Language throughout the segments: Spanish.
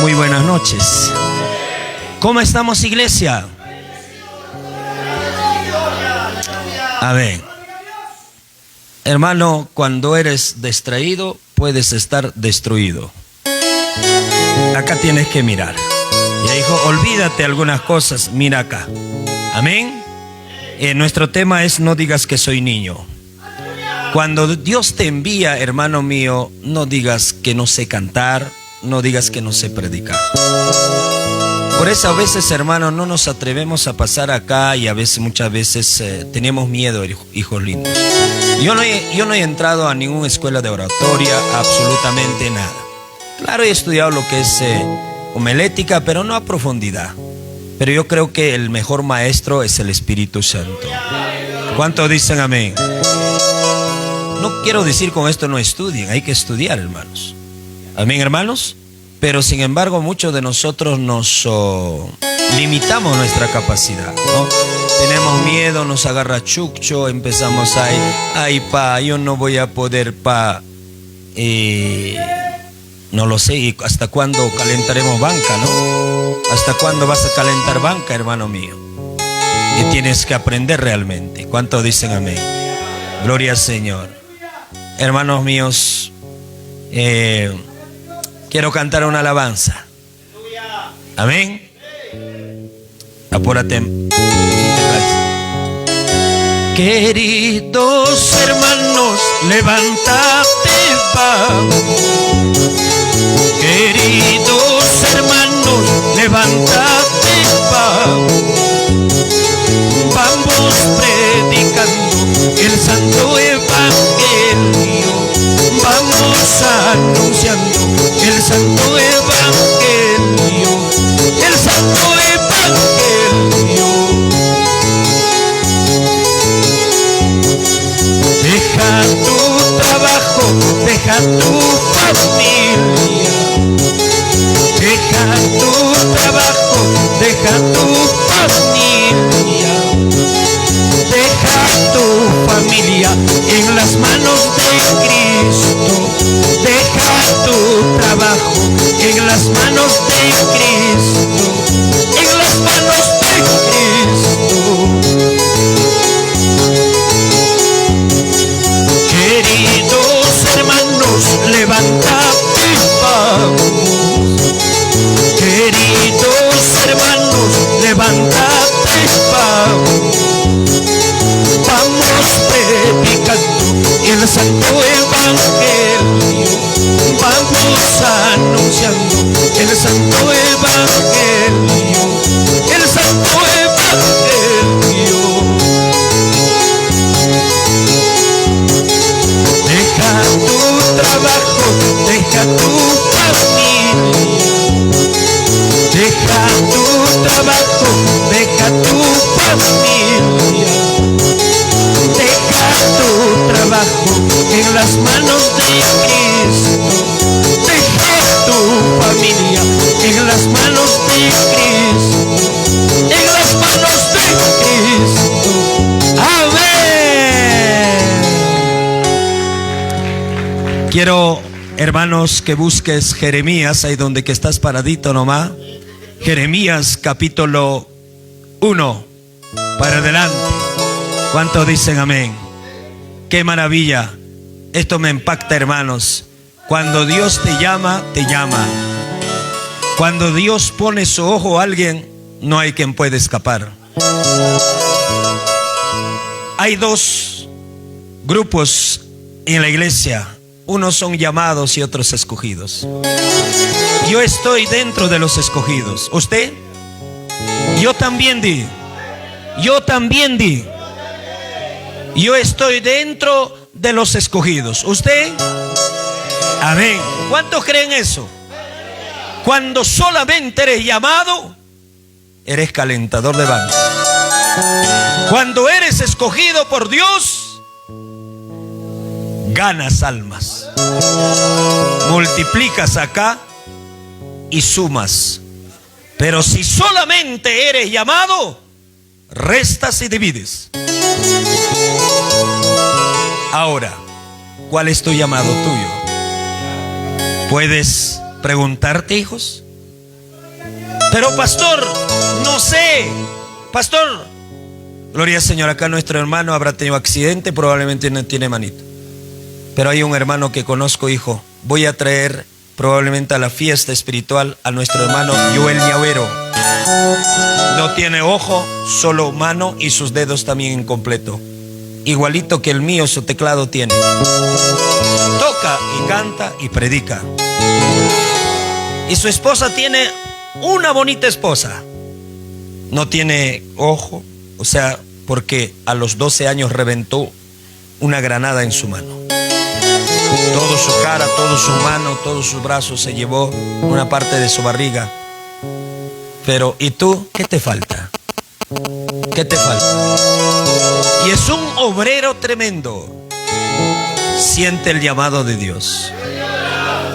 Muy buenas noches. ¿Cómo estamos, iglesia? A ver, hermano, cuando eres distraído, puedes estar destruido. Acá tienes que mirar. Ya dijo, olvídate algunas cosas, mira acá. Amén. Nuestro tema es no digas que soy niño. Cuando Dios te envía, hermano mío, no digas que no sé cantar, no digas que no sé predicar. Por eso a veces, hermano, no nos atrevemos a pasar acá y muchas veces tenemos miedo, hijos lindos. Yo no he entrado a ninguna escuela de oratoria, absolutamente nada. Claro, he estudiado lo que es homilética, pero no a profundidad. Pero yo creo que el mejor maestro es el Espíritu Santo. ¿Cuántos dicen amén? No quiero decir con esto no estudien, hay que estudiar, hermanos. Amén, hermanos. Pero sin embargo, muchos de nosotros nos limitamos nuestra capacidad, ¿no? Tenemos miedo, nos agarra chucho, empezamos ay, yo no voy a poder, no lo sé, ¿y hasta cuándo calentaremos banca, no? ¿Hasta cuándo vas a calentar banca, hermano mío? Y tienes que aprender realmente. ¿Cuántos dicen amén? Gloria al Señor. Hermanos míos, quiero cantar una alabanza. Amén. Apúrate. Queridos hermanos, levántate, vamos. Queridos hermanos, levántate, vamos. Vamos predicando el santo evangelio. Vamos anunciando el santo evangelio. El santo evangelio. Deja tu trabajo, deja tu familia. Deja tu trabajo, deja tu familia. Deja tu familia en las manos de Cristo. Deja tu trabajo en las manos de Cristo. En las manos de Cristo. Queridos hermanos, levántate, vamos. Queridos hermanos, levántate, vamos. Vamos predicando el santo evangelio. Vamos anunciando el santo evangelio. El santo evangelio. Deja tu trabajo, deja tu familia. Deja tu trabajo, deja tu familia. Deja tu trabajo en las manos de Cristo. Deja tu familia en las manos de Cristo. En las manos de Cristo. Amén. Quiero, hermanos, que busques Jeremías, ahí donde que estás paradito nomás. Jeremías capítulo 1, para adelante. ¿Cuántos dicen amén? Qué maravilla. Esto me impacta, hermanos. Cuando Dios te llama, te llama. Cuando Dios pone su ojo a alguien, no hay quien pueda escapar. Hay dos grupos en la iglesia. Unos son llamados y otros escogidos. Yo estoy dentro de los escogidos. ¿Usted? Yo también di. Yo también di. Yo estoy dentro de los escogidos. ¿Usted? Amén. ¿Cuántos creen eso? Cuando solamente eres llamado, eres calentador de banca. Cuando eres escogido por Dios, ganas almas. Multiplicas acá y sumas. Pero si solamente eres llamado, restas y divides. Ahora, ¿cuál es tu llamado tuyo? ¿Puedes preguntarte, hijos? Pero pastor, no sé. Pastor, gloria al Señor, acá nuestro hermano habrá tenido accidente, probablemente no tiene manito. Pero hay un hermano que conozco, hijo. Voy a traer probablemente a la fiesta espiritual a nuestro hermano Joel Ñavero. No tiene ojo, solo mano y sus dedos también incompleto. Igualito que el mío, su teclado tiene. Toca y canta y predica. Y su esposa tiene una bonita esposa. No tiene ojo, o sea, porque a los 12 años reventó una granada en su mano. Toda su cara, toda su mano, todos sus brazos se llevó una parte de su barriga. Pero, ¿y tú? ¿Qué te falta? ¿Qué te falta? Y es un obrero tremendo. Siente el llamado de Dios.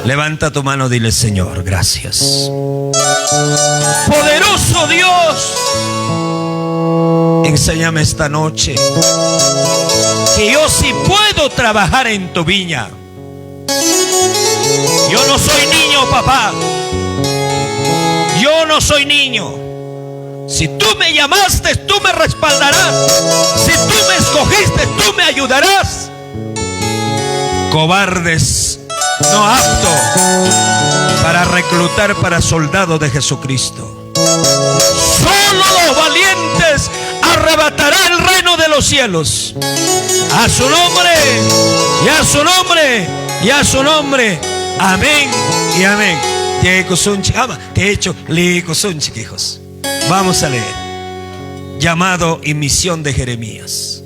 Levanta tu mano, dile: Señor, gracias. Poderoso Dios, enséñame esta noche que yo sí puedo trabajar en tu viña. Yo no soy niño, papá. Yo no soy niño. Si tú me llamaste, tú me respaldarás. Si tú me escogiste, tú me ayudarás. Cobardes, no apto para reclutar para soldados de Jesucristo. Solo los valientes arrebatará el reino de los cielos. A su nombre, y a su nombre, y a su nombre. Amén y amén. Te he hecho hijos. Vamos a leer. Llamado y misión de Jeremías.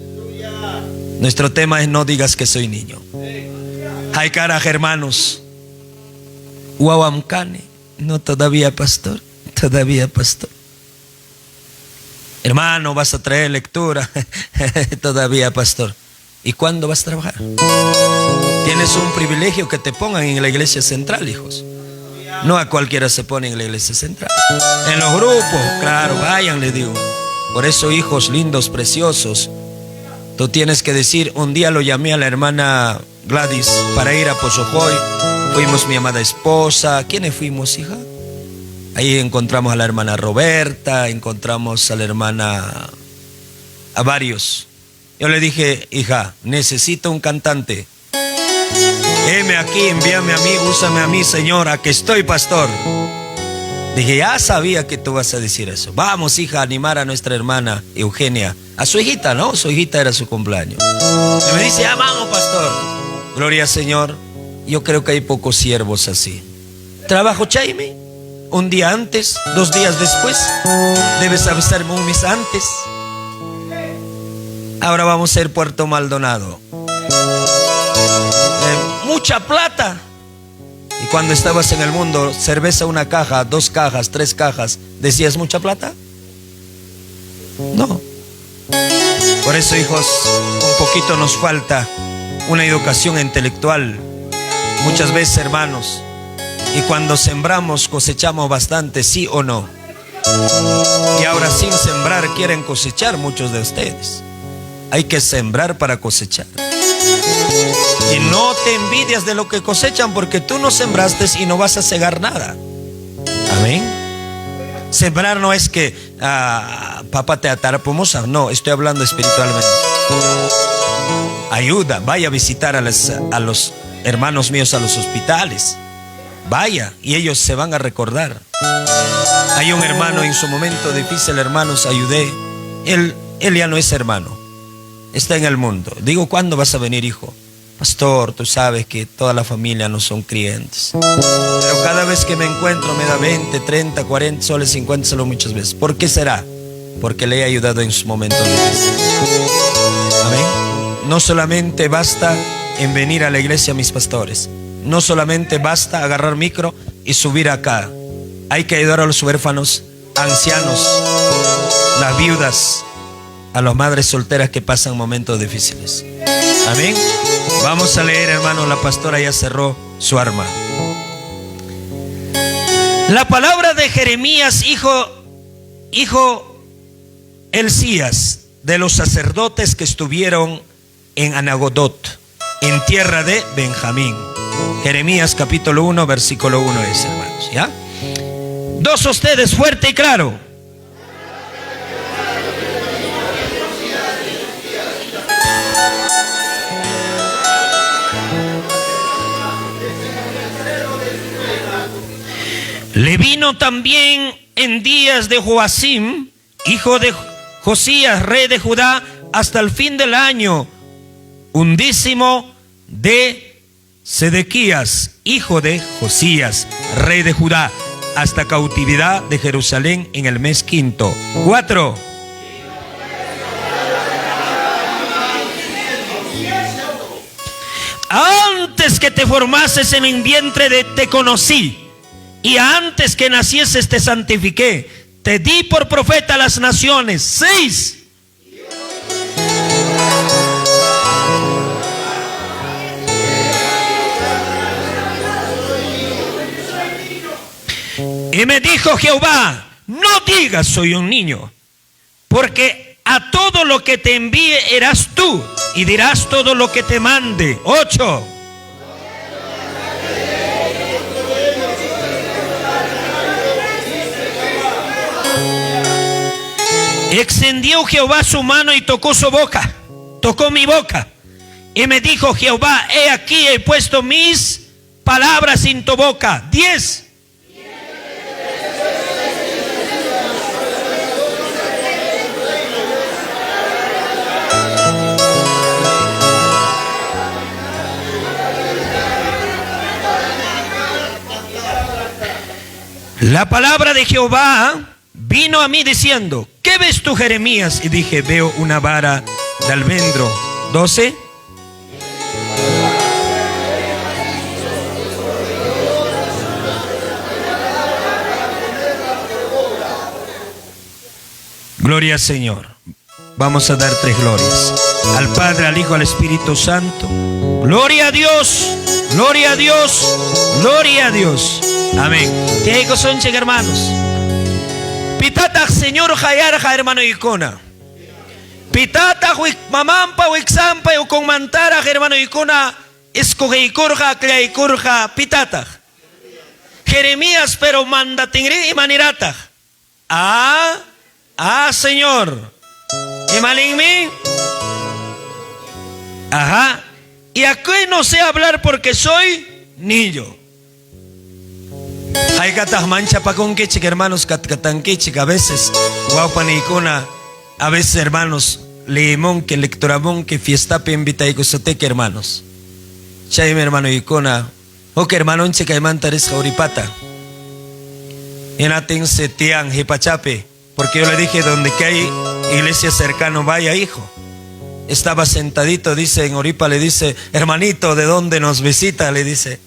Nuestro tema es: no digas que soy niño. Hay cara, hermanos. Huawamcane. No, todavía pastor. Todavía pastor. Hermano, vas a traer lectura. Todavía pastor. ¿Y cuándo vas a trabajar? Tienes un privilegio que te pongan en la iglesia central, hijos. No a cualquiera se pone en la iglesia central. En los grupos, claro, vayan, les digo. Por eso, hijos lindos, preciosos, tú tienes que decir: un día lo llamé a la hermana Gladys para ir a Pozojoy. Fuimos mi amada esposa. ¿Quiénes fuimos, hija? Ahí encontramos a la hermana Roberta, encontramos a la hermana, a varios. Yo le dije: hija, necesito un cantante. Heme aquí, envíame a mí, úsame a mí, señora, que estoy pastor. Dije: ya sabía que tú vas a decir eso. Vamos, hija, a animar a nuestra hermana Eugenia, a su hijita, ¿no? Su hijita era su cumpleaños. Y me dice: vamos, pastor. Gloria al Señor. Yo creo que hay pocos siervos así. Trabajo, Chaime, un día antes, 2 días después. Debes avisarme un mes antes. Ahora vamos a ser Puerto Maldonado. Mucha plata. Y cuando estabas en el mundo, cerveza 1 caja, 2 cajas, 3 cajas, ¿decías mucha plata? No. Por eso, hijos, un poquito nos falta una educación intelectual. Muchas veces, hermanos, y cuando sembramos cosechamos bastante, ¿sí o no? Y ahora sin sembrar quieren cosechar muchos de ustedes. Hay que sembrar para cosechar. Y no te envidias de lo que cosechan, porque tú no sembraste y no vas a cegar nada. Amén. Sembrar no es que papá te atarapomosa. No, estoy hablando espiritualmente. Ayuda, vaya a visitar a los hermanos míos a los hospitales. Vaya, y ellos se van a recordar. Hay un hermano en su momento difícil, hermanos, ayudé. Él ya no es hermano, está en el mundo. Digo: ¿cuándo vas a venir, hijo? Pastor, tú sabes que toda la familia no son creyentes, pero cada vez que me encuentro me da 20, 30, 40 soles, 50 soles muchas veces. ¿Por qué será? Porque le he ayudado en sus momentos difíciles. Amén. No solamente basta en venir a la iglesia, mis pastores. No solamente basta agarrar micro y subir acá. Hay que ayudar a los huérfanos, ancianos, las viudas, a las madres solteras que pasan momentos difíciles. Amén. Vamos a leer, hermano. La pastora ya cerró su arma. La palabra de Jeremías, hijo Elías, de los sacerdotes que estuvieron en Anagodot, en tierra de Benjamín. Jeremías capítulo 1, versículo 1 es, hermanos, ¿ya? Dos ustedes, fuerte y claro. Le vino también en días de Joacim, hijo de Josías, rey de Judá, hasta el fin del año 11 de Sedequías, hijo de Josías, rey de Judá, hasta cautividad de Jerusalén en el mes 5. 4. Antes que te formases en el vientre te conocí, y antes que nacieses te santifiqué, te di por profeta a las naciones. 6. Y me dijo Jehová, no digas soy un niño, porque a todo lo que te envíe eras tú, y dirás todo lo que te mande. 8. Extendió Jehová su mano y tocó su boca, tocó mi boca, y me dijo Jehová, he aquí he puesto mis palabras en tu boca. 10. La palabra de Jehová vino a mí diciendo, ¿qué ves tú, Jeremías? Y dije, veo una vara de almendro. 12. Gloria al Señor. Vamos a dar 3 glorias. Al Padre, al Hijo, al Espíritu Santo. Gloria a Dios, gloria a Dios, gloria a Dios. Amén. Te digo, son hermanos. Pitata Señor Jayarja, hermano Icona. Pitata mamampa wixampa o con mantara, hermano Icona. Escogeicorja, cleicorja, pitata. Jeremías, pero mandatingri y manirata. Señor. ¿Y maligmi? Ajá. Y aquí no sé hablar porque soy niño. Hay gatas mancha pa con que hermanos catcatanquichic a veces guapanicona, a veces hermanos leemón que lectoramón que fiesta pe invita y cosoteque hermanos. Chay mi hermano icona o que hermano chica mantares jauripata. En aten setian hipachape, porque yo le dije donde que hay iglesia cercano vaya hijo. Estaba sentadito, dice en Oripa, le dice, hermanito, ¿de dónde nos visita? Le dice,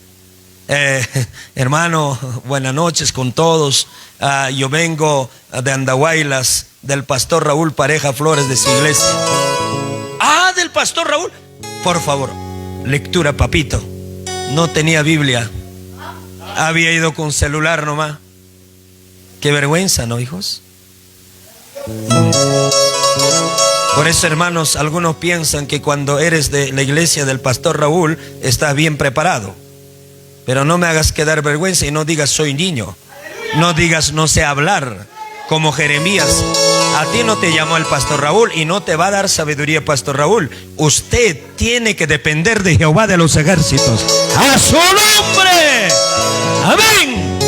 hermano, buenas noches con todos. Yo vengo de Andahuaylas, del pastor Raúl Pareja Flores de su iglesia. Del pastor Raúl. Por favor, lectura, papito. No tenía Biblia. Había ido con celular nomás. Qué vergüenza, ¿no, hijos? Por eso, hermanos, algunos piensan que cuando eres de la iglesia del pastor Raúl, estás bien preparado. Pero no me hagas quedar vergüenza y no digas soy niño. No digas no sé hablar, como Jeremías. A ti no te llamó el pastor Raúl y no te va a dar sabiduría pastor Raúl. Usted tiene que depender de Jehová de los ejércitos. ¡A su nombre! ¡Amén!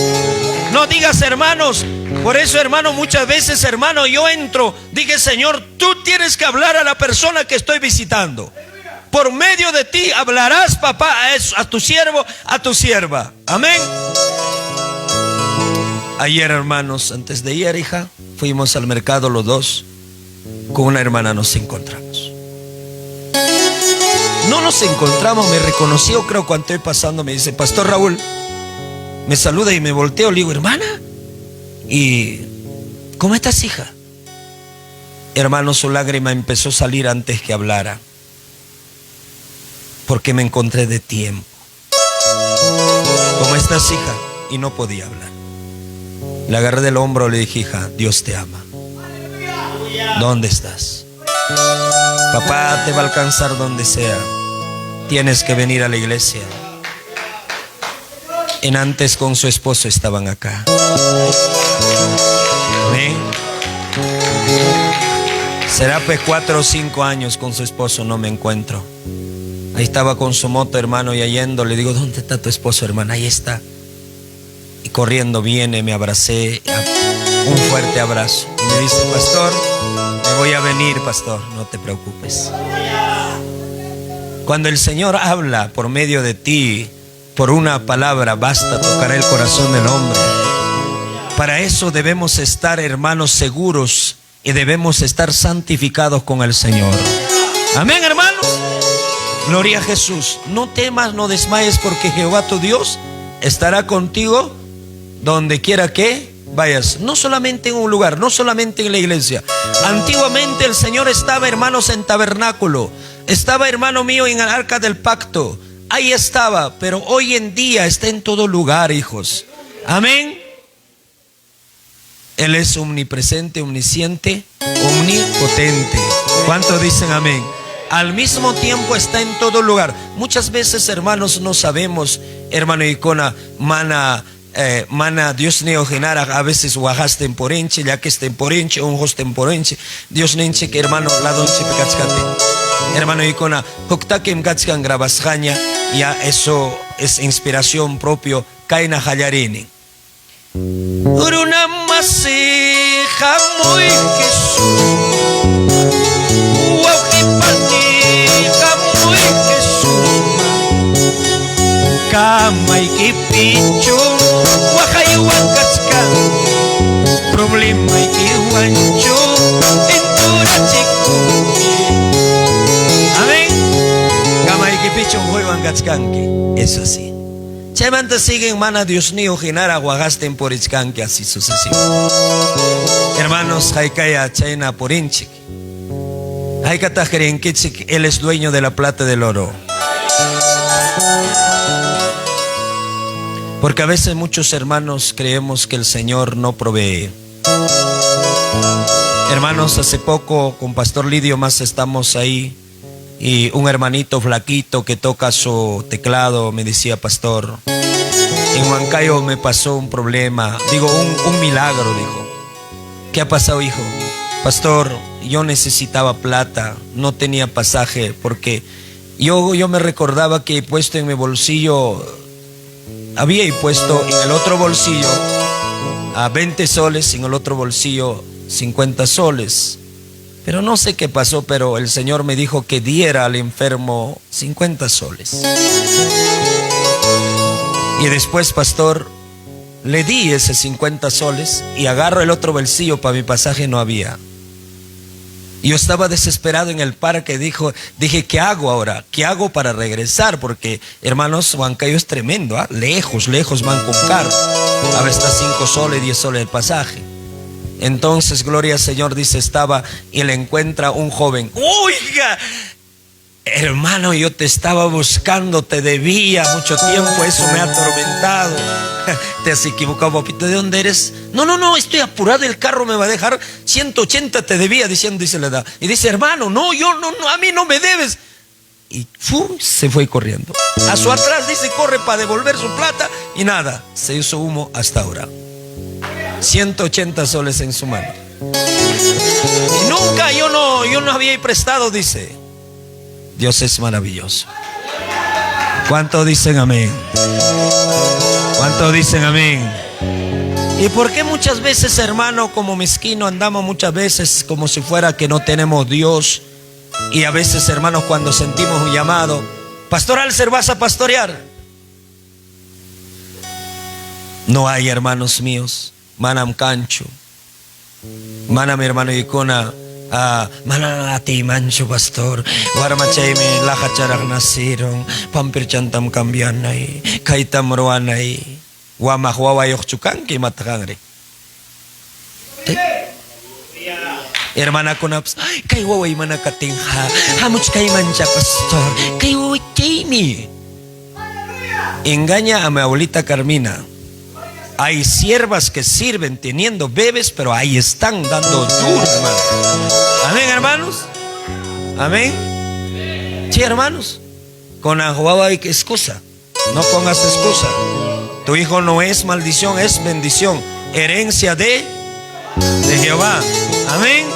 No digas, hermanos. Por eso, hermano, muchas veces, hermano, yo entro, dije, Señor, tú tienes que hablar a la persona que estoy visitando. Por medio de ti hablarás, papá, a tu siervo, a tu sierva. Amén. Ayer, hermanos, antes de ayer, hija, fuimos al mercado los dos. Con una hermana nos encontramos. No nos encontramos, me reconoció, creo, cuando estoy pasando, me dice, pastor Raúl. Me saluda y me volteo, le digo, hermana. ¿Y cómo estás, hija? Hermano, su lágrima empezó a salir antes que hablara, porque me encontré de tiempo. ¿Cómo estás, hija? Y no podía hablar. Le agarré del hombro, le dije, hija, Dios te ama. ¿Dónde estás? Papá te va a alcanzar donde sea. Tienes que venir a la iglesia. En antes con su esposo estaban acá. Será pues 4 o 5 años con su esposo, no me encuentro. Ahí estaba con su moto, hermano, y yendo, le digo, ¿dónde está tu esposo, hermano? Ahí está. Y corriendo viene, me abracé, un fuerte abrazo. Y me dice, pastor, me voy a venir, pastor, no te preocupes. Cuando el Señor habla por medio de ti, por una palabra basta tocar el corazón del hombre. Para eso debemos estar, hermanos, seguros y debemos estar santificados con el Señor. Amén, hermanos. Gloria a Jesús. No temas, no desmayes, porque Jehová tu Dios estará contigo donde quiera que vayas. No solamente en un lugar, no solamente en la iglesia. Antiguamente el Señor estaba, hermanos, en tabernáculo. Estaba, hermano mío, en el arca del pacto. Ahí estaba, pero hoy en día está en todo lugar, hijos. Amén. Él es omnipresente, omnisciente, omnipotente. ¿Cuántos dicen amén? Al mismo tiempo está en todo lugar. Muchas veces, hermanos, no sabemos, hermano Icona, mana Dios neogenara, a veces guajas temporenche, ya que es temporenche, un host temporenche. Dios nenche que hermano la donche pecachcate. Hermano Icona, hoktakem kachkan grabasjaña, ya eso es inspiración propio, kaina hallarini. Una maseja muy Jesús, guajipaneja muy Jesús, kama y kipicho, guajayuancachca, problema y kihuancho, entura chico. Amén. Kama y kipicho, guajayuancachcanque, eso sí. Chemanta siguen mana Dios mío genara guagasten por ichcanque así sucesivo. Hermanos, haikaya chaina por inchik. Haikata jerenkichik, él es dueño de la plata y del oro. Porque a veces muchos hermanos creemos que el Señor no provee. Hermanos, hace poco con Pastor Lidio más estamos ahí. Y un hermanito flaquito que toca su teclado me decía, pastor, en Huancayo me pasó un problema, digo, un milagro, dijo. ¿Qué ha pasado, hijo? Pastor, yo necesitaba plata, no tenía pasaje, porque yo me recordaba que he puesto en mi bolsillo, había puesto en el otro bolsillo a 20 soles, en el otro bolsillo 50 soles. Pero no sé qué pasó, pero el Señor me dijo que diera al enfermo 50 soles. Y después, pastor, le di ese 50 soles y agarro el otro bolsillo para mi pasaje, no había. Yo estaba desesperado en el parque, dije, ¿qué hago ahora? ¿Qué hago para regresar? Porque, hermanos, Huancayo es tremendo, ¿eh? Lejos van con carro. A veces está 5 soles, 10 soles el pasaje. Entonces, gloria al Señor, dice, estaba y le encuentra un joven. Oiga, hermano, yo te estaba buscando, te debía mucho tiempo, eso me ha atormentado. Te has equivocado, papito, ¿de dónde eres? No, estoy apurado, el carro me va a dejar 180, te debía, dice la edad. Y dice, hermano, no, a mí no me debes. Y se fue corriendo. A su atrás dice, corre para devolver su plata y nada, se hizo humo hasta ahora. 180 soles en su mano. Y nunca yo no había prestado, dice. Dios es maravilloso. ¿Cuántos dicen amén? ¿Cuántos dicen amén? ¿Y por qué muchas veces, hermano, como mezquino andamos muchas veces como si fuera que no tenemos Dios? Y a veces, hermanos, cuando sentimos un llamado, Pastor Alcer, ¿vas a pastorear? No hay, hermanos míos. Manam cancho, manam hermano Icona, manati mancho pastor, warmachayme laja charak nasiron, pampir chantam cambianay, kaitam roanay, wamahwawayok chukanki matakangre. Hermana konaps, kay waway manakatingha, hamuch kay mancha pastor, kay waway kayni. Engaña a mi abuelita Carmina. Hay siervas que sirven teniendo bebés, pero ahí están dando duro, hermano. Amén, hermanos. Amén. Sí, hermanos. Con Jehová hay que excusa. No pongas excusa. Tu hijo no es maldición, es bendición. Herencia de Jehová. Amén.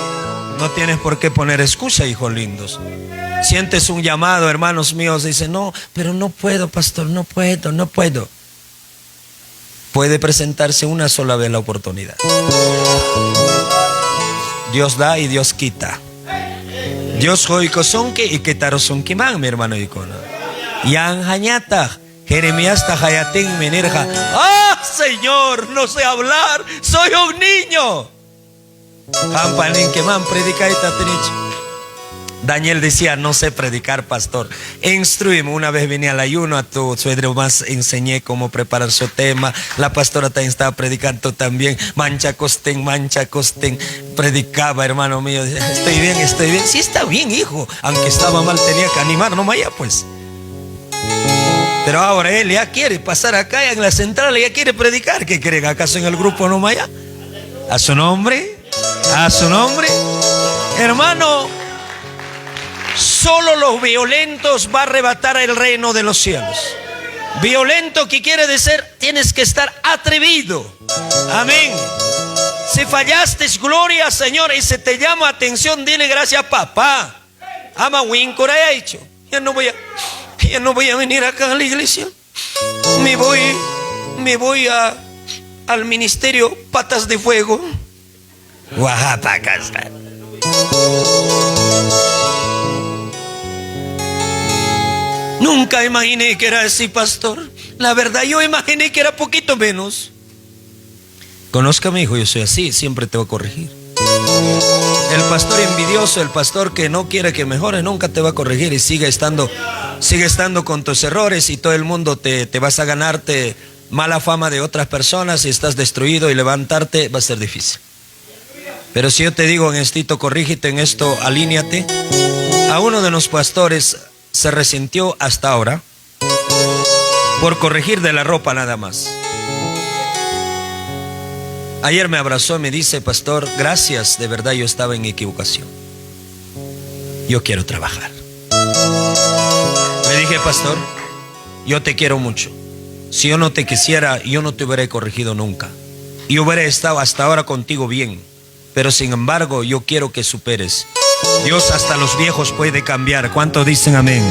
No tienes por qué poner excusa, hijos lindos. Sientes un llamado, hermanos míos, dicen, no, pero no puedo, pastor, no puedo. Puede presentarse una sola vez la oportunidad. Dios da y Dios quita. Dios joico sonke y quetaro sonke man, mi hermano Icona. Yan hañata, Jeremías tajayatín menirja. ¡Ah, Señor! No sé hablar, soy un niño. Campanín que man predica y tatenich. Daniel decía, no sé predicar, pastor. Instruime. Una vez vine al ayuno, a tu suegro más enseñé cómo preparar su tema. La pastora también estaba predicando también. Mancha costen. Predicaba, hermano mío. Estoy bien. Sí, está bien, hijo. Aunque estaba mal, tenía que animar, no vaya, pues. Pero ahora él ya quiere pasar acá en la central, ya quiere predicar. ¿Qué creen? ¿Acaso en el grupo no vaya? A su nombre. Hermano, solo los violentos va a arrebatar el reino de los cielos. Violento, ¿qué quiere decir? Tienes que estar atrevido. Amén. Si fallaste, gloria al Señor. Y se te llama atención, dile gracias, papá. Ama Wincora ha hecho. Ya no voy a venir acá a la iglesia. Me voy al ministerio Patas de Fuego. Oaxaca. Nunca imaginé que era así, pastor. La verdad, yo imaginé que era poquito menos. Conózcame, hijo, yo soy así, siempre te voy a corregir. El pastor envidioso, el pastor que no quiere que mejores, nunca te va a corregir y sigue estando con tus errores, y todo el mundo te vas a ganarte mala fama de otras personas y estás destruido, y levantarte va a ser difícil. Pero si yo te digo, en esto, corrígete en esto, alíñate. A uno de los pastores se resintió hasta ahora por corregir de la ropa nada más. Ayer me abrazó y me dice, pastor, gracias, de verdad yo estaba en equivocación. Yo quiero trabajar. Le dije, pastor, yo te quiero mucho. Si yo no te quisiera, yo no te hubiera corregido nunca. Y hubiera estado hasta ahora contigo bien. Pero sin embargo, yo quiero que superes. Dios hasta los viejos puede cambiar. ¿Cuántos dicen amén?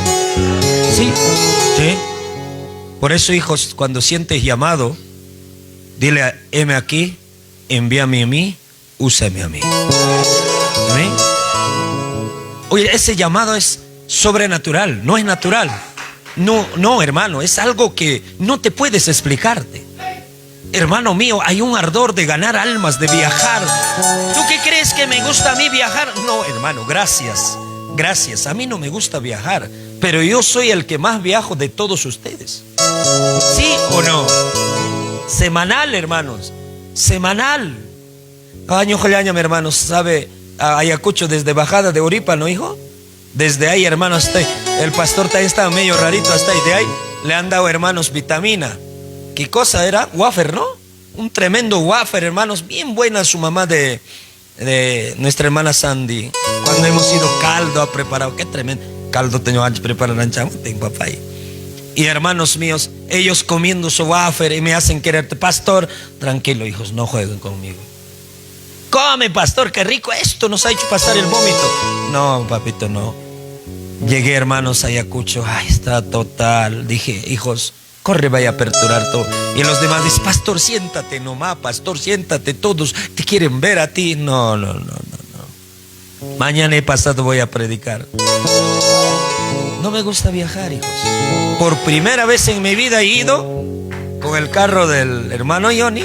Sí. Por eso, hijos, cuando sientes llamado, dile, heme aquí, envíame a mí, úsame a mí. ¿Amén? Oye, ese llamado es sobrenatural, no es natural. No, hermano, es algo que no te puedes explicarte. Hermano mío, hay un ardor de ganar almas, de viajar. ¿Tú qué crees que me gusta a mí viajar? No, hermano, gracias. A mí no me gusta viajar, pero yo soy el que más viajo de todos ustedes. ¿Sí o no? Semanal, hermanos. Semanal. Año, mi hermano, ¿sabe? Ayacucho desde bajada de Oripa, ¿no, hijo? Desde ahí, hermanos, el pastor también estaba medio rarito hasta ahí. De ahí le han dado, hermanos, vitamina. ¿Qué cosa era? Wafer, ¿no? Un tremendo wafer, hermanos. Bien buena su mamá de nuestra hermana Sandy. Cuando hemos ido, caldo ha preparado. Qué tremendo caldo tengo antes preparado en chamo, tengo papá ahí. Y hermanos míos, ellos comiendo su wafer y me hacen quererte. Pastor, tranquilo, hijos, no jueguen conmigo. Come, pastor, qué rico, esto nos ha hecho pasar el vómito. No, papito, no. Llegué, hermanos, a Ayacucho. Ay, está total. Dije, hijos, corre, vaya a aperturar todo. Y los demás dicen, pastor, siéntate nomás, pastor, siéntate, todos te quieren ver a ti. No. Mañana y pasado voy a predicar. No me gusta viajar, hijos. Por primera vez en mi vida he ido con el carro del hermano Johnny.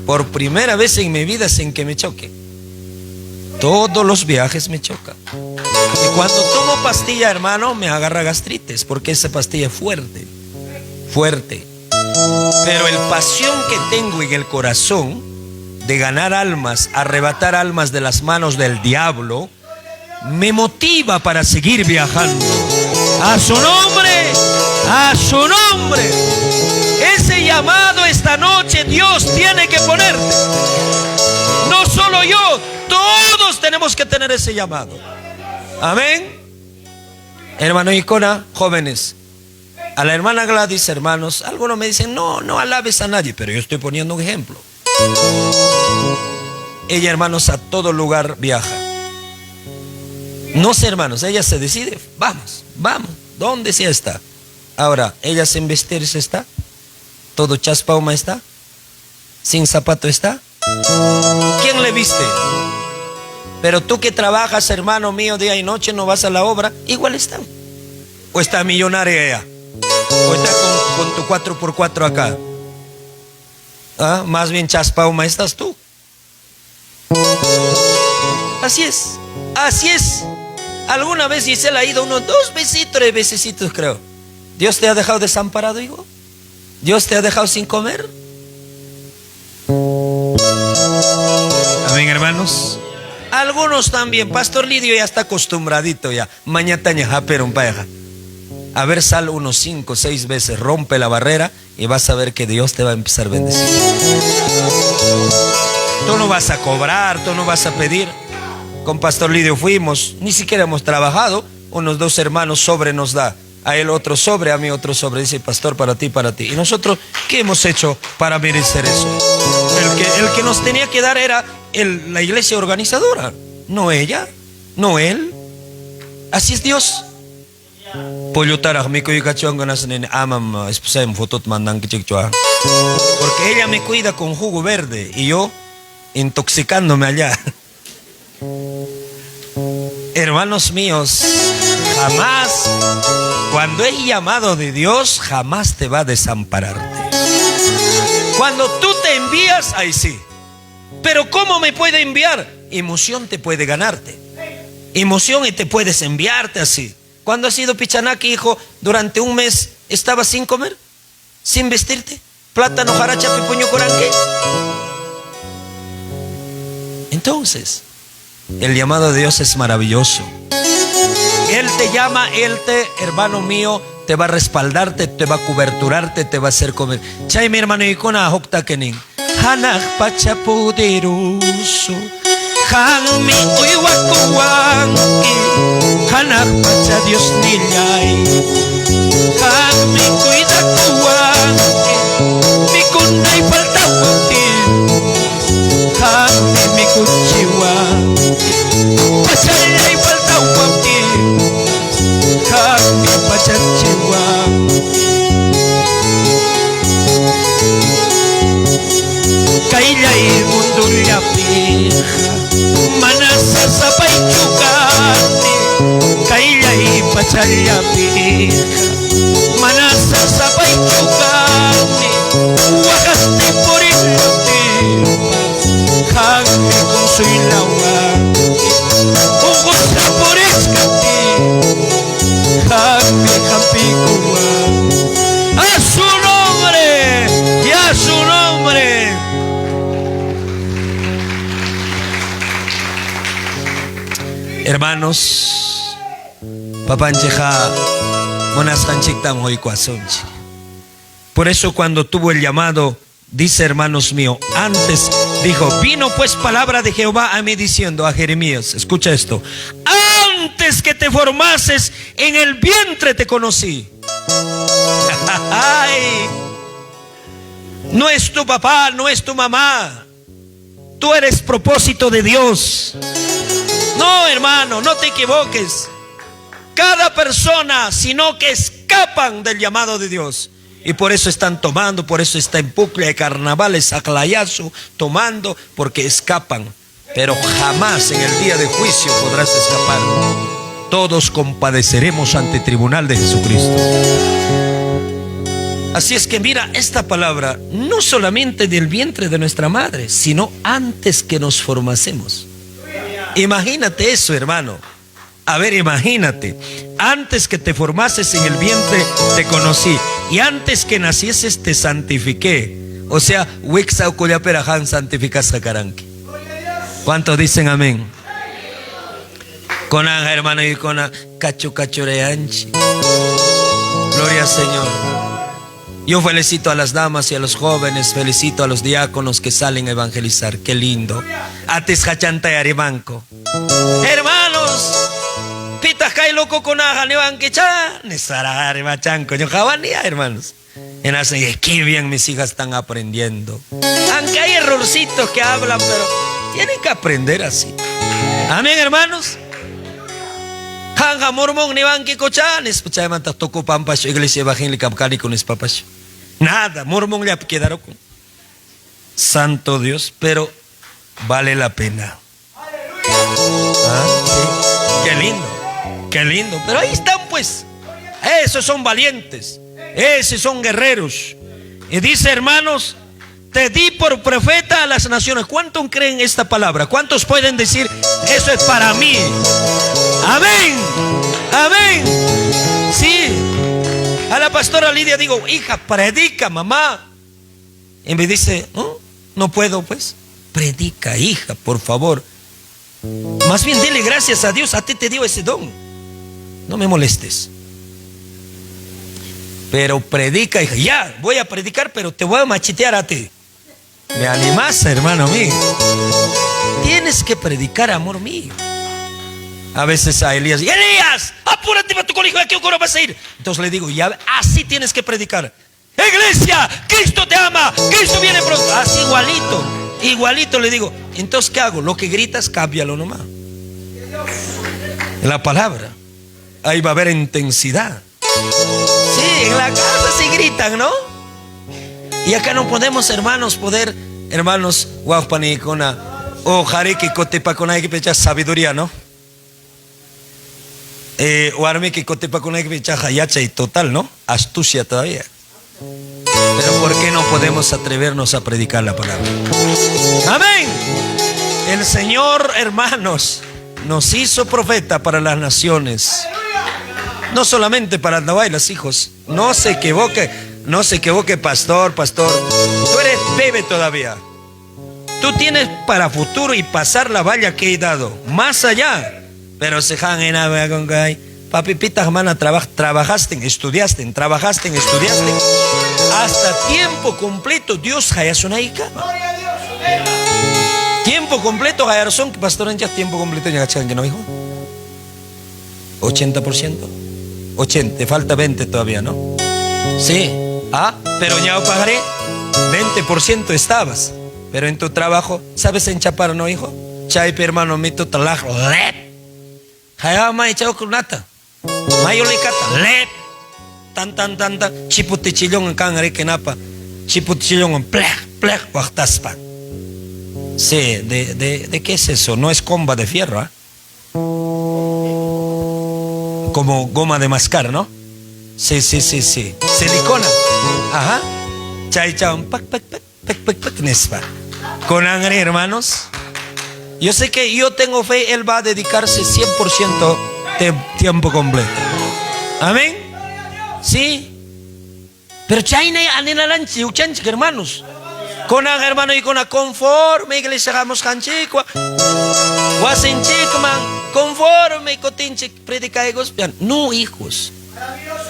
Por primera vez en mi vida sin que me choque. Todos los viajes me chocan. Y cuando tomo pastilla, hermano, me agarra gastritis, porque esa pastilla es fuerte. Pero el pasión que tengo en el corazón de ganar almas, arrebatar almas de las manos del diablo, me motiva para seguir viajando. A su nombre. Ese llamado esta noche Dios tiene que ponerte. No solo yo, todos tenemos que tener ese llamado. Amén. Hermano Icona, jóvenes. A la hermana Gladys, hermanos, algunos me dicen, no alabes a nadie, pero yo estoy poniendo un ejemplo. Ella, hermanos, a todo lugar viaja. No sé, hermanos, ella se decide, vamos, vamos, donde sea está. Ahora, ella sin vestirse está, todo chaspauma está, sin zapato está. ¿Quién le viste? Pero tú que trabajas, hermano mío, día y noche, no vas a la obra, igual está. O está millonaria ella, o está con tu 4x4 acá. ¿Ah? Más bien chaspauma estás tú. Así es, así es. Alguna vez Gisela ha ido unos 2 besitos, 3 besecitos creo. ¿Dios te ha dejado desamparado, hijo? ¿Dios te ha dejado sin comer? Amén, hermanos. Algunos también. Pastor Lidio ya está acostumbradito ya. Mañana japero un pareja. A ver, sal unos 5, 6 veces, rompe la barrera y vas a ver que Dios te va a empezar a bendecir. Tú no vas a cobrar, tú no vas a pedir. Con Pastor Lidio fuimos, ni siquiera hemos trabajado. Unos 2 hermanos sobre nos da. A él otro sobre, a mí otro sobre. Dice, pastor, para ti, para ti. Y nosotros, ¿qué hemos hecho para merecer eso? El que nos tenía que dar era la iglesia organizadora. No ella, no él. Así es Dios. Porque ella me cuida con jugo verde y yo intoxicándome allá. Hermanos míos, jamás, cuando es llamado de Dios, jamás te va a desampararte. Cuando tú te envías, ahí sí. Pero ¿cómo me puede enviar? Emoción te puede ganarte. Emoción y te puedes enviarte así. Cuando has ido Pichanaki, hijo, durante un mes estabas sin comer, sin vestirte, plátano, jaracha, pipuño, coranque. Entonces, el llamado de Dios es maravilloso. Él te llama, hermano mío, te va a respaldarte, te va a coberturarte, te va a hacer comer. Chay, mi hermano, y con ajokta kenin. Hanak pacha poderoso. Han mi uiwakuwanki. Hanak pacha Dios nillay. Han mi cuidakuwanki. Mi kunay faltawanki. Han mi kuchiwanki. Pachalay faltawanki. Han mi pachachiwanki. Kailay mundulla pija. Manasa sapay chukani. Kailay pachalla pija. Manasa sapay chukani. Wakaste por el Jagme con su ilawa. Ugosa por escati. Jagme campicua. A su nombre y a su nombre. Hermanos, papancheja monas hanchiktam hoy cuasonchi. Por eso cuando tuvo el llamado, dice, hermanos míos, antes dijo, vino pues palabra de Jehová a mí diciendo, a Jeremías, escucha esto, antes que te formases en el vientre te conocí. Ay, no es tu papá, no es tu mamá, tú eres propósito de Dios. No, hermano, no te equivoques. Cada persona, sino que escapan del llamado de Dios. Y por eso están tomando, por eso está en Pucla de carnavales, aclayazo, tomando, porque escapan. Pero jamás en el día de juicio podrás escapar. Todos compadeceremos ante el tribunal de Jesucristo. Así es que mira, esta palabra, no solamente del vientre de nuestra madre, sino antes que nos formásemos. Imagínate eso, hermano. A ver, imagínate. Antes que te formases en el vientre te conocí. Y antes que nacieses te santifiqué. O sea, Wixa Uculiaperajan santificas Jacaranqui. ¿Cuántos dicen amén? Con anja, hermano, y con cacho cachoreanchi. Gloria al Señor. Yo felicito a las damas y a los jóvenes, felicito a los diáconos que salen a evangelizar. Qué lindo. Atis hachanta y arimanco. Hermanos, pitas kai loco con aja nevanquecha, nesara machanco, yo jabanía, hermanos. En hace qué bien mis hijas están aprendiendo. Aunque hay errorcitos que hablan, pero tienen que aprender así. Amén, hermanos. Hanga mormón ni van que cochanes. Pucha manta tocó pampas iglesia evangélica cali con es papas. Nada, mormón le quedaron con. Santo Dios, pero vale la pena. ¿Ah? Sí. Qué lindo. Pero ahí están pues. Esos son valientes. Esos son guerreros. Y dice, hermanos, te di por profeta a las naciones. ¿Cuántos creen esta palabra? ¿Cuántos pueden decir, eso es para mí? Amén. Amén. Sí. A la pastora Lidia digo, hija, predica, mamá. Y me dice, no puedo pues. Predica, hija, por favor. Más bien dile gracias a Dios, a ti te dio ese don. No me molestes. Pero predica, hija. Ya, voy a predicar, pero te voy a machetear a ti. Me animas, hermano mío. Tienes que predicar, amor mío. A veces a Elías, Elías, apúrate para tu colegio, ¿a qué hora vas a ir? Entonces le digo, ya, así tienes que predicar. Iglesia, Cristo te ama, Cristo viene pronto. Así igualito le digo. Entonces, ¿qué hago? Lo que gritas, cámbialo nomás. La palabra. Ahí va a haber intensidad. Sí, en la casa sí gritan, ¿no? Y acá no podemos, hermanos, guapanicona o jariki cotepacona que pecha sabiduría, ¿no? O arme que cotepacona que pecha hayacha y total, ¿no? Astucia todavía. Pero ¿por qué no podemos atrevernos a predicar la palabra? Amén. El Señor, hermanos, nos hizo profeta para las naciones. No solamente para Andabailas, hijos. No se equivoque, pastor. Tú eres bebé todavía. Tú tienes para futuro y pasar la valla que he dado. Más allá. Pero se han en Avegongay. Papi, pita, hermana, trabajaste, estudiaste. Hasta tiempo completo, Dios hayasonaika. Tiempo completo, hayarson, que pastor en ya tiempo completo, ya que no, hijo. 80%. 80, te falta 20 todavía, ¿no? Sí. Pero ya pagaré 20% estabas. Pero en tu trabajo, ¿sabes enchapar, no, hijo? Chaipe, hermano, mito talajo, lep. Hayama echado con nata. Mayolicata, lep. Tan. Chiputichillón en cangare que napa. Chiputichillón en plej, guachtaspa. Sí, ¿de qué es eso? No es comba de fierro, ¿ah? Como goma de mascar, ¿no? Sí. Silicona. Ajá. Chay, pac, nespa. Con angre, hermanos. Yo sé que yo tengo fe, él va a dedicarse 100% de tiempo completo. Amén. Sí. Pero chayna anina lanchi, uchanchi, hermanos. Con ang hermano y con a conforme iglesia hagamos canchicua. Wasin chikman, conforme cotinche predica gospel. No, hijos.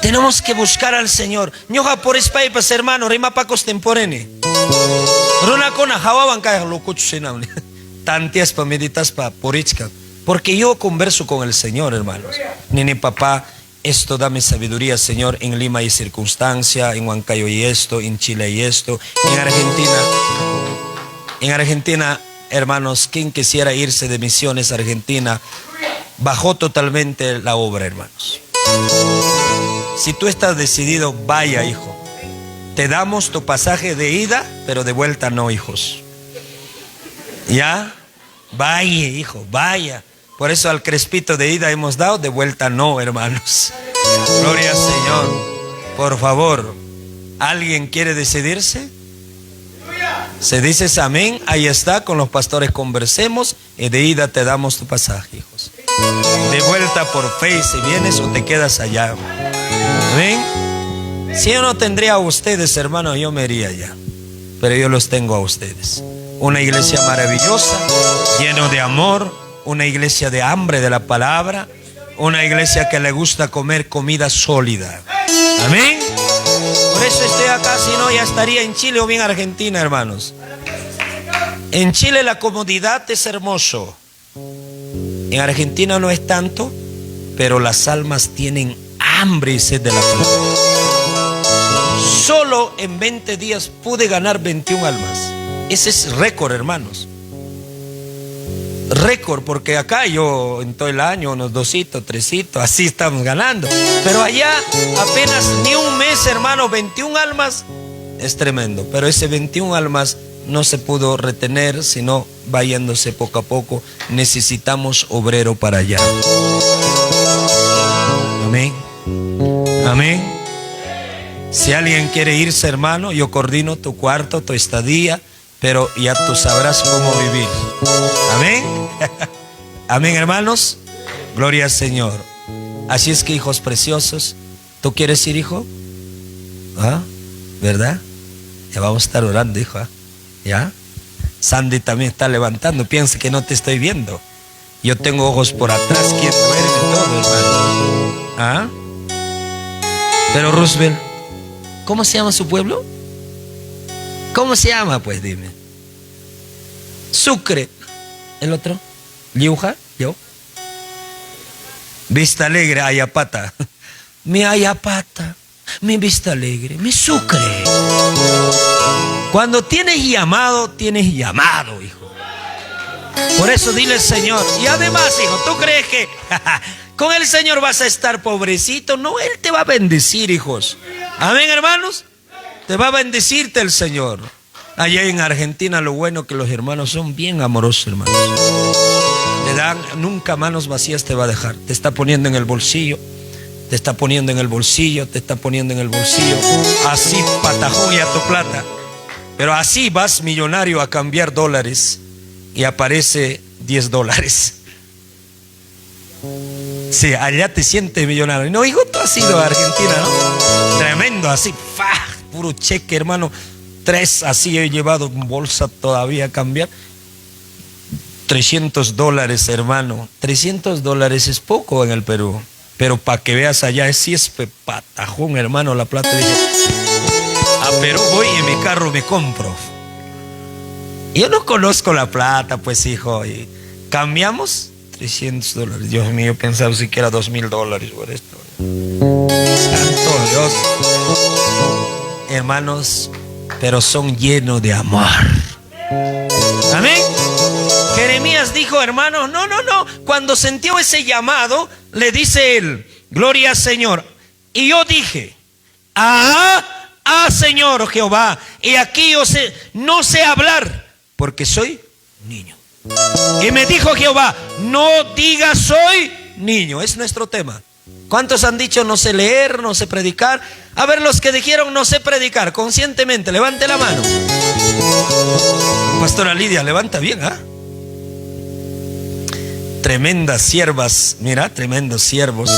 Tenemos que buscar al Señor. Ñoja por espaipas, hermano, rima pacos temporene. Runa cona jawaban kaya lo cuchusenable. Tantias pa meditas pa porichka. Porque yo converso con el Señor, hermanos. Nene papá, esto dame sabiduría, Señor. En Lima hay circunstancia, en Huancayo y esto, en Chile y esto, en Argentina, hermanos, quien quisiera irse de misiones a Argentina, bajó totalmente la obra, hermanos. Si tú estás decidido, vaya, hijo. Te damos tu pasaje de ida, pero de vuelta no, hijos. ¿Ya? Vaya, hijo, vaya. Por eso al crespito de ida hemos dado, de vuelta no, hermanos. Gloria al Señor. Por favor, ¿alguien quiere decidirse? Se dices amén, ahí está, con los pastores conversemos y de ida te damos tu pasaje, hijos. De vuelta por fe, si vienes o te quedas allá. Amén. Si yo no tendría a ustedes, hermanos, yo me iría allá. Pero yo los tengo a ustedes. Una iglesia maravillosa, lleno de amor. Una iglesia de hambre de la palabra. Una iglesia que le gusta comer comida sólida. Amén. Por eso estoy acá, si no ya estaría en Chile o bien Argentina, hermanos. En Chile la comodidad es hermoso. En Argentina no es tanto, pero las almas tienen hambre y sed de la palabra. Solo en 20 días pude ganar 21 almas. Ese es récord, hermanos. récord, porque acá yo en todo el año unos 200, 300, así estamos ganando. Pero allá apenas ni un mes, hermano, 21 almas, es tremendo. Pero ese 21 almas no se pudo retener, sino va yéndose poco a poco. Necesitamos obrero para allá. Amén. Amén. Si alguien quiere irse, hermano, yo coordino tu cuarto, tu estadía, pero ya tú sabrás cómo vivir. Amén. Amén, hermanos. Gloria al Señor. Así es que, hijos preciosos, ¿tú quieres ir, hijo? ¿Ah? ¿Verdad? Ya vamos a estar orando, hijo. ¿Ah? ¿Ya? Sandy también está levantando. Piensa que no te estoy viendo. Yo tengo ojos por atrás. ¿Quién duerme todo, hermano? ¿Ah? Pero Roosevelt, ¿cómo se llama su pueblo? ¿Cómo se llama? Pues dime. Sucre. ¿El otro? Liuja, yo. Vista Alegre, Ayapata. Mi Ayapata, mi Vista Alegre, mi Sucre. Cuando tienes llamado, hijo. Por eso dile al Señor. Y además, hijo, ¿tú crees que con el Señor vas a estar pobrecito? No, Él te va a bendecir, hijos. Amén, hermanos. Te va a bendecirte el Señor. Allá en Argentina lo bueno que los hermanos son bien amorosos, hermanos. Te dan, nunca manos vacías te va a dejar. Te está poniendo en el bolsillo. Te está poniendo en el bolsillo. Te está poniendo en el bolsillo. Así patajón y a tu plata. Pero así vas millonario a cambiar dólares y aparece $10. Sí, allá te sientes millonario. No, hijo, tú has ido a Argentina, ¿no? Tremendo, así, puro cheque, hermano. 3 así he llevado en bolsa todavía a cambiar. $300, hermano. $300 es poco en el Perú. Pero para que veas allá, sí es patajón, hermano, la plata. Dije, a Perú voy y en mi carro me compro. Yo no conozco la plata, pues, hijo. Y cambiamos $300. Dios mío, yo pensaba siquiera $2,000 por esto. Santo Dios. Hermanos, pero son llenos de amor. Amén. Jeremías dijo, hermano, no. Cuando sintió ese llamado, le dice él, gloria al Señor. Y yo dije, Señor Jehová, y aquí yo no sé hablar, porque soy niño. Y me dijo Jehová, no digas soy niño. Es nuestro tema. ¿Cuántos han dicho no sé leer, no sé predicar? A ver, los que dijeron no sé predicar conscientemente, levante la mano. Pastora Lidia, levanta bien, ¿ah? Tremendas siervas, mira, tremendos siervos.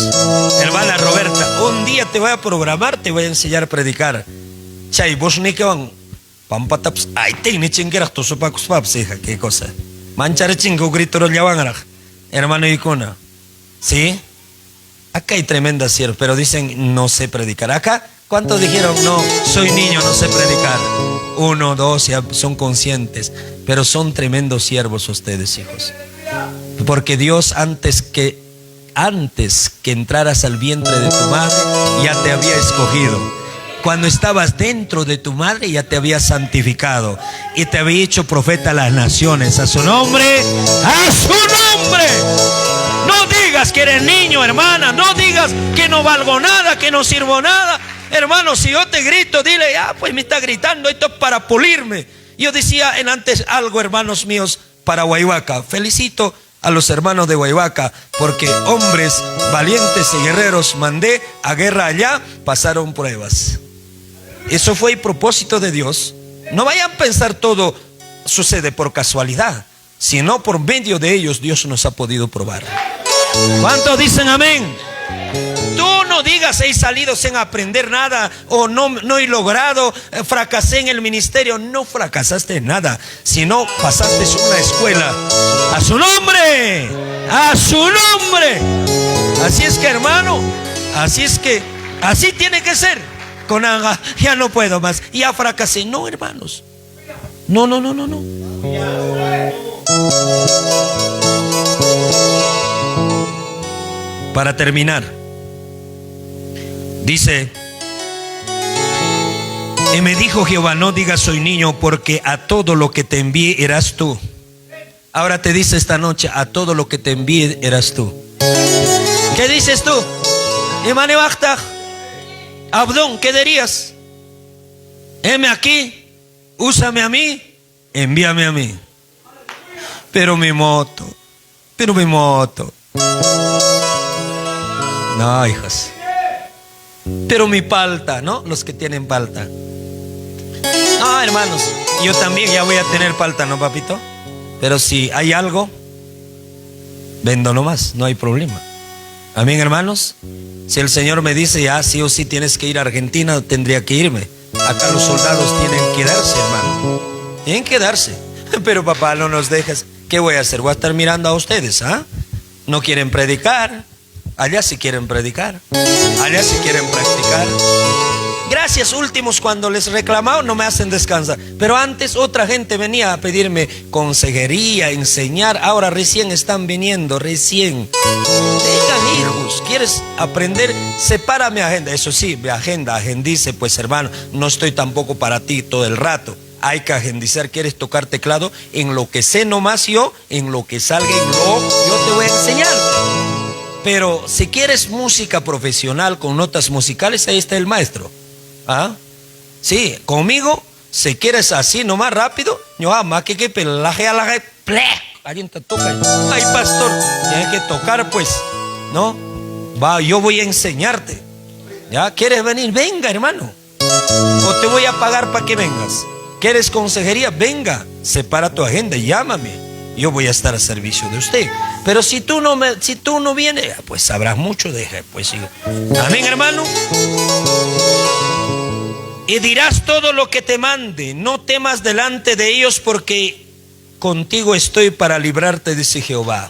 Hermana Roberta, un día te voy a programar, te voy a enseñar a predicar. Chay, vos ni que van pampataps, ay, te ni chingueras tu sopacos paps, hija, qué cosa. Manchar chingo grito lo llavan, hermano Icona. ¿Sí? Acá hay tremendas siervas, pero dicen no sé predicar. Acá, ¿cuántos dijeron no, soy niño, no sé predicar? 1, 2, ya son conscientes, pero son tremendos siervos ustedes, hijos. Porque Dios antes que entraras al vientre de tu madre, ya te había escogido. Cuando estabas dentro de tu madre, ya te había santificado y te había hecho profeta a las naciones. A su nombre, a su nombre. No digas que eres niño, hermana. No digas que no valgo nada, que no sirvo nada. Hermano, si yo te grito, dile, pues me está gritando, esto es para pulirme. Yo decía en antes algo, hermanos míos, para Huayhuaca. Felicito a los hermanos de Huayhuaca, porque hombres valientes y guerreros mandé a guerra allá, pasaron pruebas. Eso fue el propósito de Dios. No vayan a pensar todo sucede por casualidad, sino por medio de ellos Dios nos ha podido probar. ¿Cuántos dicen amén? Tú no digas he salido sin aprender nada, o no he logrado, fracasé en el ministerio. No fracasaste en nada, sino pasaste una escuela. A su nombre, a su nombre. Así es que, hermano, así tiene que ser. Con ya no puedo más, ya fracasé. No, hermanos, no. Para terminar, dice, y me dijo Jehová, no digas soy niño, porque a todo lo que te envié eras tú. Ahora te dice esta noche, a todo lo que te envíe eras tú. ¿Qué dices tú? Imane Bakhtaj, Abdón, ¿qué dirías? Heme aquí, úsame a mí, envíame a mí. Pero mi moto. No, hijos. Pero mi palta, ¿no? Los que tienen palta. No, hermanos, yo también ya voy a tener palta, ¿no, papito? Pero si hay algo, vendo nomás, no hay problema. Amén, hermanos. Si el Señor me dice ya sí o sí tienes que ir a Argentina, tendría que irme. Acá los soldados tienen que quedarse, hermano. Tienen que quedarse. Pero papá, no nos dejes. ¿Qué voy a hacer? Voy a estar mirando a ustedes, ¿ah? No quieren predicar. Allá sí quieren predicar. Allá sí quieren practicar. Gracias, últimos, cuando les reclamaba no me hacen descansar. Pero antes otra gente venía a pedirme consejería, enseñar. Ahora recién están viniendo, recién. Vengan, hijos, ¿quieres aprender? Separa mi agenda. Eso sí, mi agenda, agendice, pues hermano, no estoy tampoco para ti todo el rato. Hay que agendizar. ¿Quieres tocar teclado? En lo que sé nomás yo, en lo que salga yo te voy a enseñar. Pero si quieres música profesional con notas musicales, ahí está el maestro. ¿Ah? Sí, conmigo, si quieres así nomás rápido, yo ama que pelaje a la gente, alguien te toca. Ay, pastor, tienes que tocar, pues, ¿no? Va, yo voy a enseñarte. ¿Ya? ¿Quieres venir? Venga, hermano. O te voy a pagar para que vengas. ¿Quieres consejería? Venga, separa tu agenda, llámame. Yo voy a estar a servicio de usted. Pero si tú no vienes, pues sabrás mucho de él, pues sigo. Amén, hermano. Y dirás todo lo que te mande. No temas delante de ellos, porque contigo estoy para librarte, dice Jehová.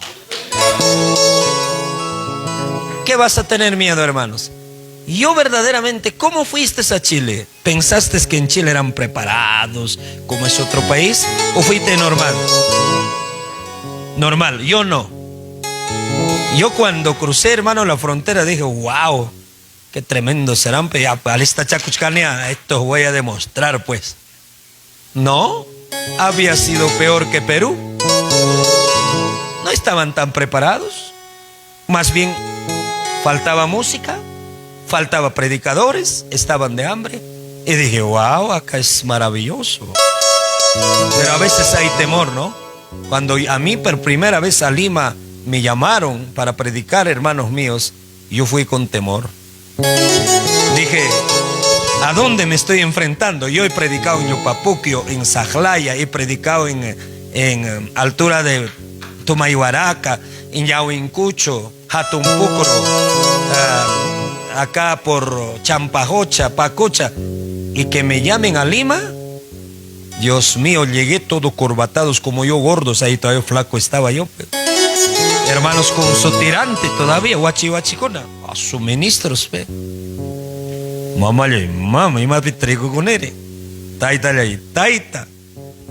¿Qué vas a tener miedo, hermanos? Yo verdaderamente, ¿cómo fuiste a Chile? ¿Pensaste que en Chile eran preparados como es otro país? ¿O fuiste normal? Normal, yo no. Yo cuando crucé, hermano, la frontera dije, wow, qué tremendo serán. Al esta chacuchcania, esto voy a demostrar, pues. No, había sido peor que Perú. No estaban tan preparados. Más bien, faltaba música, faltaba predicadores, estaban de hambre. Y dije, wow, acá es maravilloso. Pero a veces hay temor, ¿no? Cuando a mí por primera vez a Lima me llamaron para predicar, hermanos míos, yo fui con temor. Dije, ¿a dónde me estoy enfrentando? Yo he predicado en Yopapuquio, en Sajlaya, he predicado en altura de Tumayhuaraca, en Yahuincucho, Hatumpucro, acá por Champajocha, Pacocha, y que me llamen a Lima. Dios mío, llegué todo corbatados como yo, gordos, ahí todavía flaco estaba yo. Hermanos con su tirante todavía, guachicona, a sus ministros, pe. Mamá, y más trigo con él. Taita.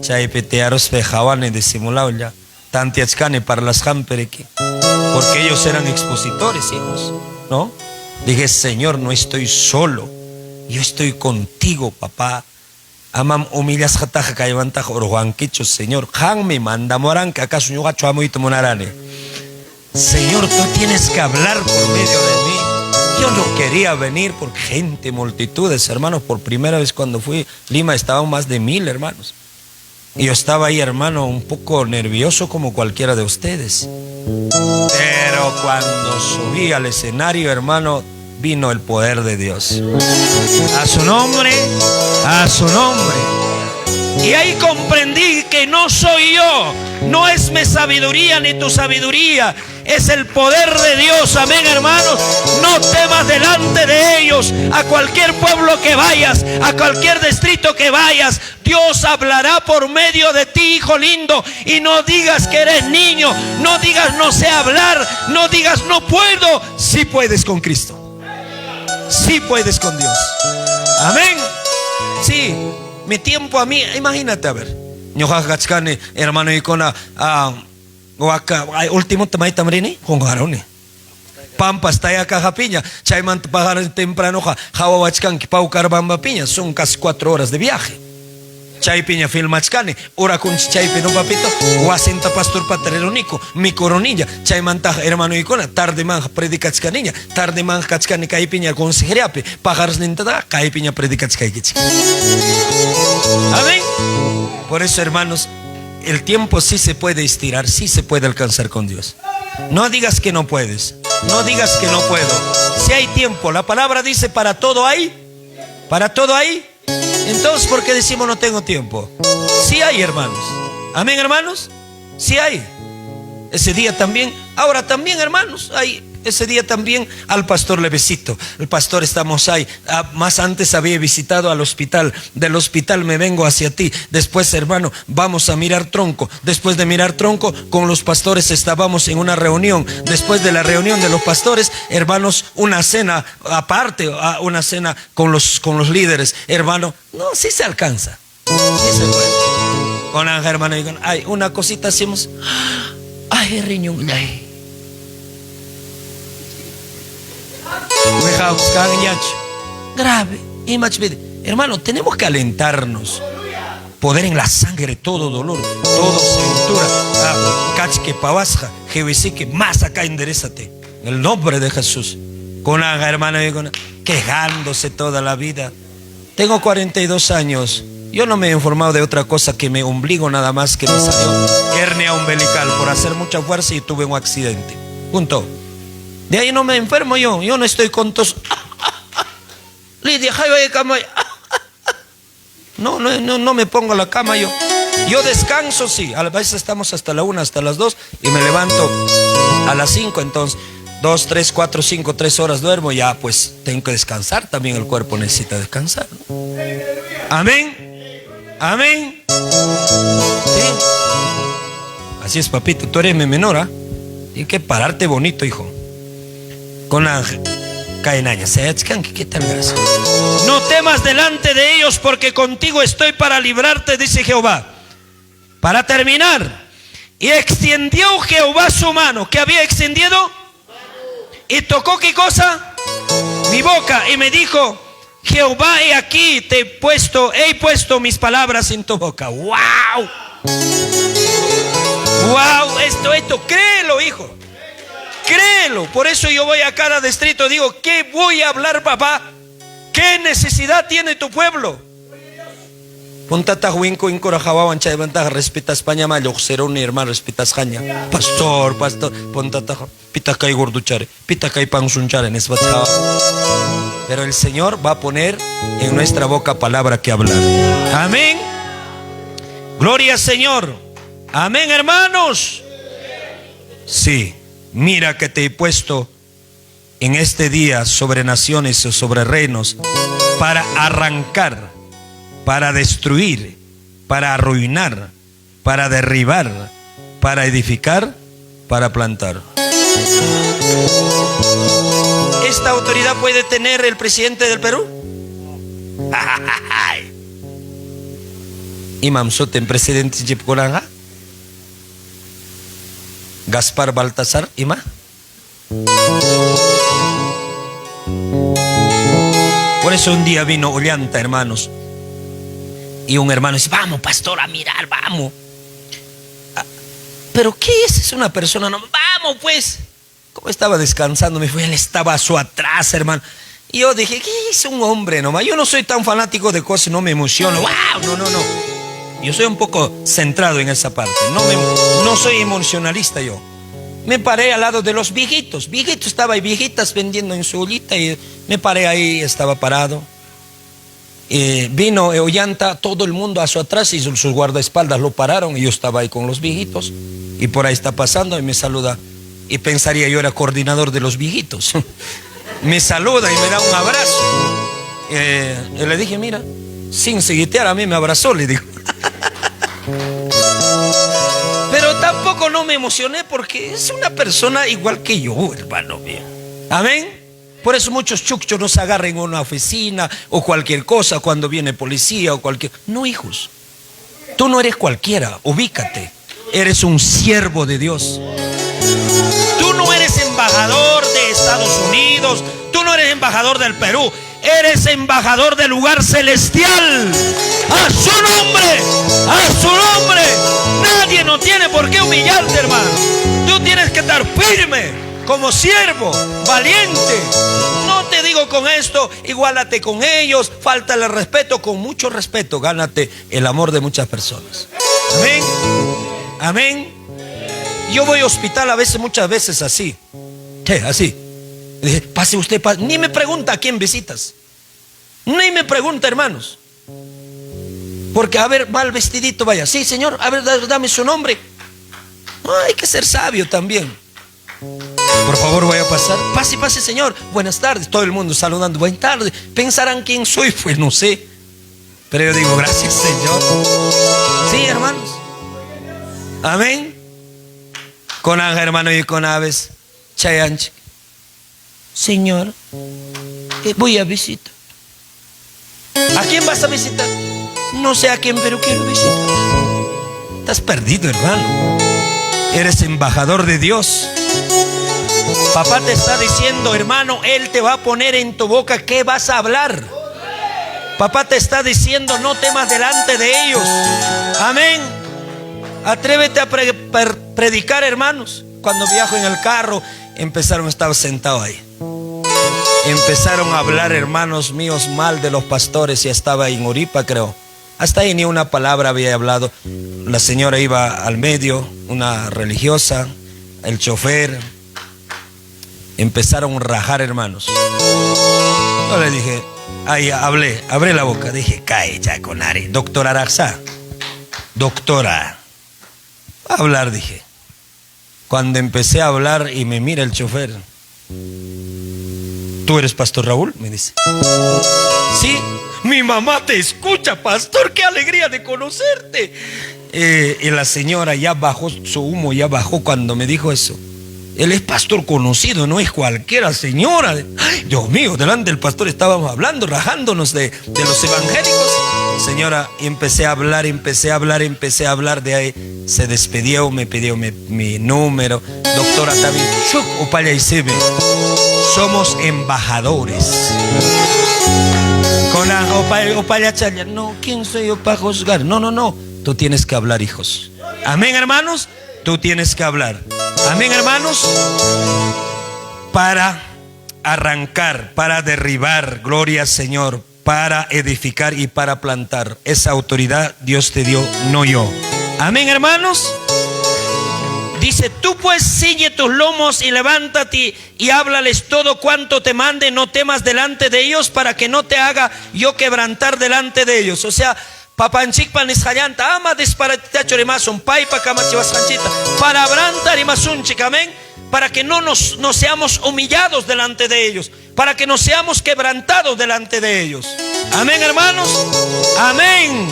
Chay petearos pejaban de simulado ya. Tantiachcane para las jampereque. Porque ellos eran expositores, hijos, ¿no? Dije, Señor, no estoy solo. Yo estoy contigo, papá. Amam humillas jataja kayvantaj orjuanquicho, Señor. Han me manda moran que acaso yo gacho amo y tomonarane. Señor, tú tienes que hablar por medio de mí. Yo no quería venir porque gente, multitudes, hermanos. Por primera vez cuando fui a Lima estaban más de 1000 hermanos. Y yo estaba ahí, hermano, un poco nervioso como cualquiera de ustedes. Pero cuando subí al escenario, hermano, vino el poder de Dios. A su nombre, a su nombre. Y ahí comprendí que no soy yo, no es mi sabiduría ni tu sabiduría, es el poder de Dios. Amén, hermanos. No temas delante de ellos. A cualquier pueblo que vayas, a cualquier distrito que vayas, Dios hablará por medio de ti, hijo lindo. Y no digas que eres niño, no digas no sé hablar, no digas no puedo. Sí puedes con Cristo, sí puedes con Dios. Amén. Sí, mi tiempo a mí, imagínate, a ver, hermano Icona, último tamay tamrini, con garone. Pampa está ahí acá piña, chayman pagar temprano, jawawachkan, pau carbamba piña, son casi 4 horas de viaje. chaypiña filmachkani urakunchi chaypi no papito wasinta pastor patreronico mi coronilla chaymanta hermano icona tarde manja predicachkaniña tarde manja kachkani kaypiña consejeriapi pajarsnintada kaypiña predicachkaykichik. Amén. Por eso, hermanos, el tiempo sí se puede estirar, sí se puede alcanzar con Dios. No digas que no puedes, no digas que no puedo. Si hay tiempo, la palabra dice para todo hay, para todo hay. Entonces, ¿por qué decimos no tengo tiempo? Sí hay, hermanos. Amén, hermanos. Sí hay. Ese día también, ahora también, hermanos, hay. Ese día también al pastor le visito. El pastor estamos ahí. Más antes había visitado al hospital. Del hospital me vengo hacia ti. Después, hermano, vamos a mirar tronco. Después de mirar tronco, con los pastores estábamos en una reunión. Después de la reunión de los pastores, hermanos, una cena aparte, una cena con los líderes. Hermano, no, sí se alcanza. Sí se puede. Con Ángel, hermano, ay, una cosita hacemos. Ay, riñón, ay. Grave. Hermano, tenemos que alentarnos. Poder en la sangre, todo dolor, todo cintura. Cachque pavasja, jevesique, más acá enderezate. En el nombre de Jesús. Con Anga, hermano, quejándose toda la vida. Tengo 42 años. Yo no me he informado de otra cosa que mi ombligo nada más que me salió hernia umbilical por hacer mucha fuerza y tuve un accidente. Punto. De ahí no me enfermo yo no estoy con tos. Lidia, no me pongo a la cama yo. Yo descanso, sí. A veces estamos hasta la 1, hasta las 2 y me levanto a las 5. Entonces 2, 3, 4, 5, 3 horas duermo. Ya pues tengo que descansar. También el cuerpo necesita descansar, ¿no? Amén. Amén. Sí. Así es, papito. Tú eres mi menor, ¿ah? Tienes que pararte bonito, hijo. Con Ángel. ¿Qué tal gracia? No temas delante de ellos, porque contigo estoy para librarte, dice Jehová. Para terminar, y extendió Jehová su mano. ¿Qué había extendido? Y tocó, ¿qué cosa? Mi boca, y me dijo: Jehová, he aquí he puesto mis palabras en tu boca. ¡Wow! ¡Wow! Esto, créelo, hijo. Créelo. Por eso yo voy a cada distrito, digo, ¿qué voy a hablar, papá? ¿Qué necesidad tiene tu pueblo? Puntata huinco incorajaban chaybantaja respeta España mayo serón hermano respetas jaña. Pastor, puntata pitacay gorduchare, pitacay pansunchare en esbachaba. Pero el Señor va a poner en nuestra boca palabra que hablar. Amén. Gloria al Señor. Amén, hermanos. Sí. Mira que te he puesto en este día sobre naciones o sobre reinos para arrancar, para destruir, para arruinar, para derribar, para edificar, para plantar. ¿Esta autoridad puede tener el presidente del Perú? Imam Soten, presidente Jipkolanga. Gaspar Baltasar, Ima. Por eso un día vino Ollanta, hermanos, y un hermano dice: vamos, pastor, a mirar, vamos. ¿Pero qué es? Es una persona, no, vamos pues. Como estaba descansando, me fui, él estaba a su atrás, hermano. Y yo dije, ¿qué es un hombre nomás? Yo no soy tan fanático de cosas, no me emociono. ¡Wow! No. Yo soy un poco centrado en esa parte. No soy emocionalista yo. Me paré al lado de los viejitos. Viejitos, estaba ahí, viejitas vendiendo en su ollita, y me paré ahí, estaba parado. Vino Ollanta, todo el mundo a su atrás y sus guardaespaldas lo pararon y yo estaba ahí con los viejitos. Y por ahí está pasando y me saluda. Y pensaría yo era coordinador de los viejitos. Me saluda y me da un abrazo. Y le dije, mira, sin seguitear a mí me abrazó, le digo. Pero tampoco no me emocioné porque es una persona igual que yo, hermano mío. Amén. Por eso muchos chuchos nos agarran en una oficina o cualquier cosa cuando viene policía o cualquier... No, hijos. Tú no eres cualquiera, ubícate. Eres un siervo de Dios. Tú no eres embajador de Estados Unidos. Tú no eres embajador del Perú. Eres embajador del lugar celestial. A su nombre, a su nombre. Nadie no tiene por qué humillarte, hermano. Tú tienes que estar firme como siervo, valiente. No te digo con esto, igualate con ellos, fáltale respeto. Con mucho respeto, gánate el amor de muchas personas. Amén. Amén. Yo voy al hospital a veces, muchas veces así. ¿Qué? Así. Dije, pase usted, pase. Ni me pregunta a quién visitas. Ni me pregunta, hermanos. Porque, a ver, mal vestidito, vaya. Sí, señor, a ver, dame su nombre. Hay que ser sabio también. Por favor, voy a pasar. Pase, pase, señor. Buenas tardes. Todo el mundo saludando. Buenas tardes. Pensarán quién soy, pues no sé. Pero yo digo, gracias, Señor. Sí, hermanos. Amén. Con anja, hermano, y con aves. Chayanche. Señor, voy a visitar. ¿A quién vas a visitar? No sé a quién, pero quiero visitar. Estás perdido, hermano. Eres embajador de Dios. Papá te está diciendo, hermano, Él te va a poner en tu boca qué vas a hablar. Papá te está diciendo, no temas delante de ellos. Amén. Atrévete a predicar, hermanos. Cuando viajo en el carro, estaba sentado ahí. Empezaron a hablar, hermanos míos, mal de los pastores. Ya estaba en Uripa, creo. Hasta ahí ni una palabra había hablado. La señora iba al medio, una religiosa, el chofer. Empezaron a rajar, hermanos. Yo le dije, ahí hablé la boca. Dije, cae ya con Ari. Doctora Araxá, doctora, a hablar, dije. Cuando empecé a hablar y me mira el chofer. ¿Tú eres pastor Raúl? Me dice. Sí, mi mamá te escucha, pastor, qué alegría de conocerte. Y la señora ya bajó su humo, ya bajó cuando me dijo eso. Él es pastor conocido, no es cualquiera, señora. Ay, Dios mío, delante del pastor estábamos hablando, rajándonos de los evangélicos. Señora, y empecé a hablar. De ahí se despidió, me pidió mi número. Doctora, también. Upaya y Sebe. Somos embajadores. Con Upaya Chaya. No, ¿quién soy yo para juzgar? No. Tú tienes que hablar, hijos. Amén, hermanos. Tú tienes que hablar. Amén, hermanos. Para arrancar, para derribar, gloria al Señor, para edificar y para plantar. Esa autoridad Dios te dio, no yo. Amén, hermanos. Dice, tú pues ciñe tus lomos y levántate y háblales todo cuanto te mande, no temas delante de ellos, para que no te haga yo quebrantar delante de ellos. O sea, papanchik panisjayanta ama disparatachorimazun paipa kamachivasjanchita para brantar y masunchik, amén, para que no seamos humillados delante de ellos, para que no seamos quebrantados delante de ellos. Amén, hermanos. Amén.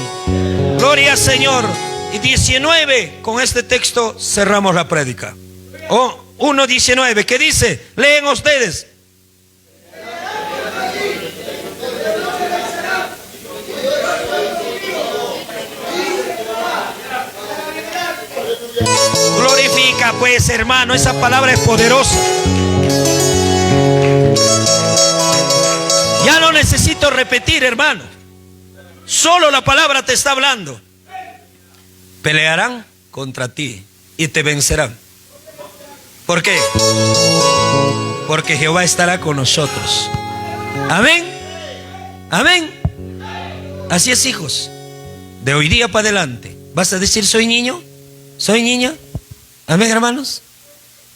Gloria al Señor. Y 19, con este texto cerramos la prédica. 1:19, ¿qué dice? Leen ustedes. Glorifica pues, hermano, esa palabra es poderosa. Ya no necesito repetir, hermano. Solo la palabra te está hablando. Pelearán contra ti y te vencerán. ¿Por qué? Porque Jehová estará con nosotros. Amén. Amén. Así es, hijos. De hoy día para adelante, ¿vas a decir soy niño? ¿Soy niña? Amén, hermanos.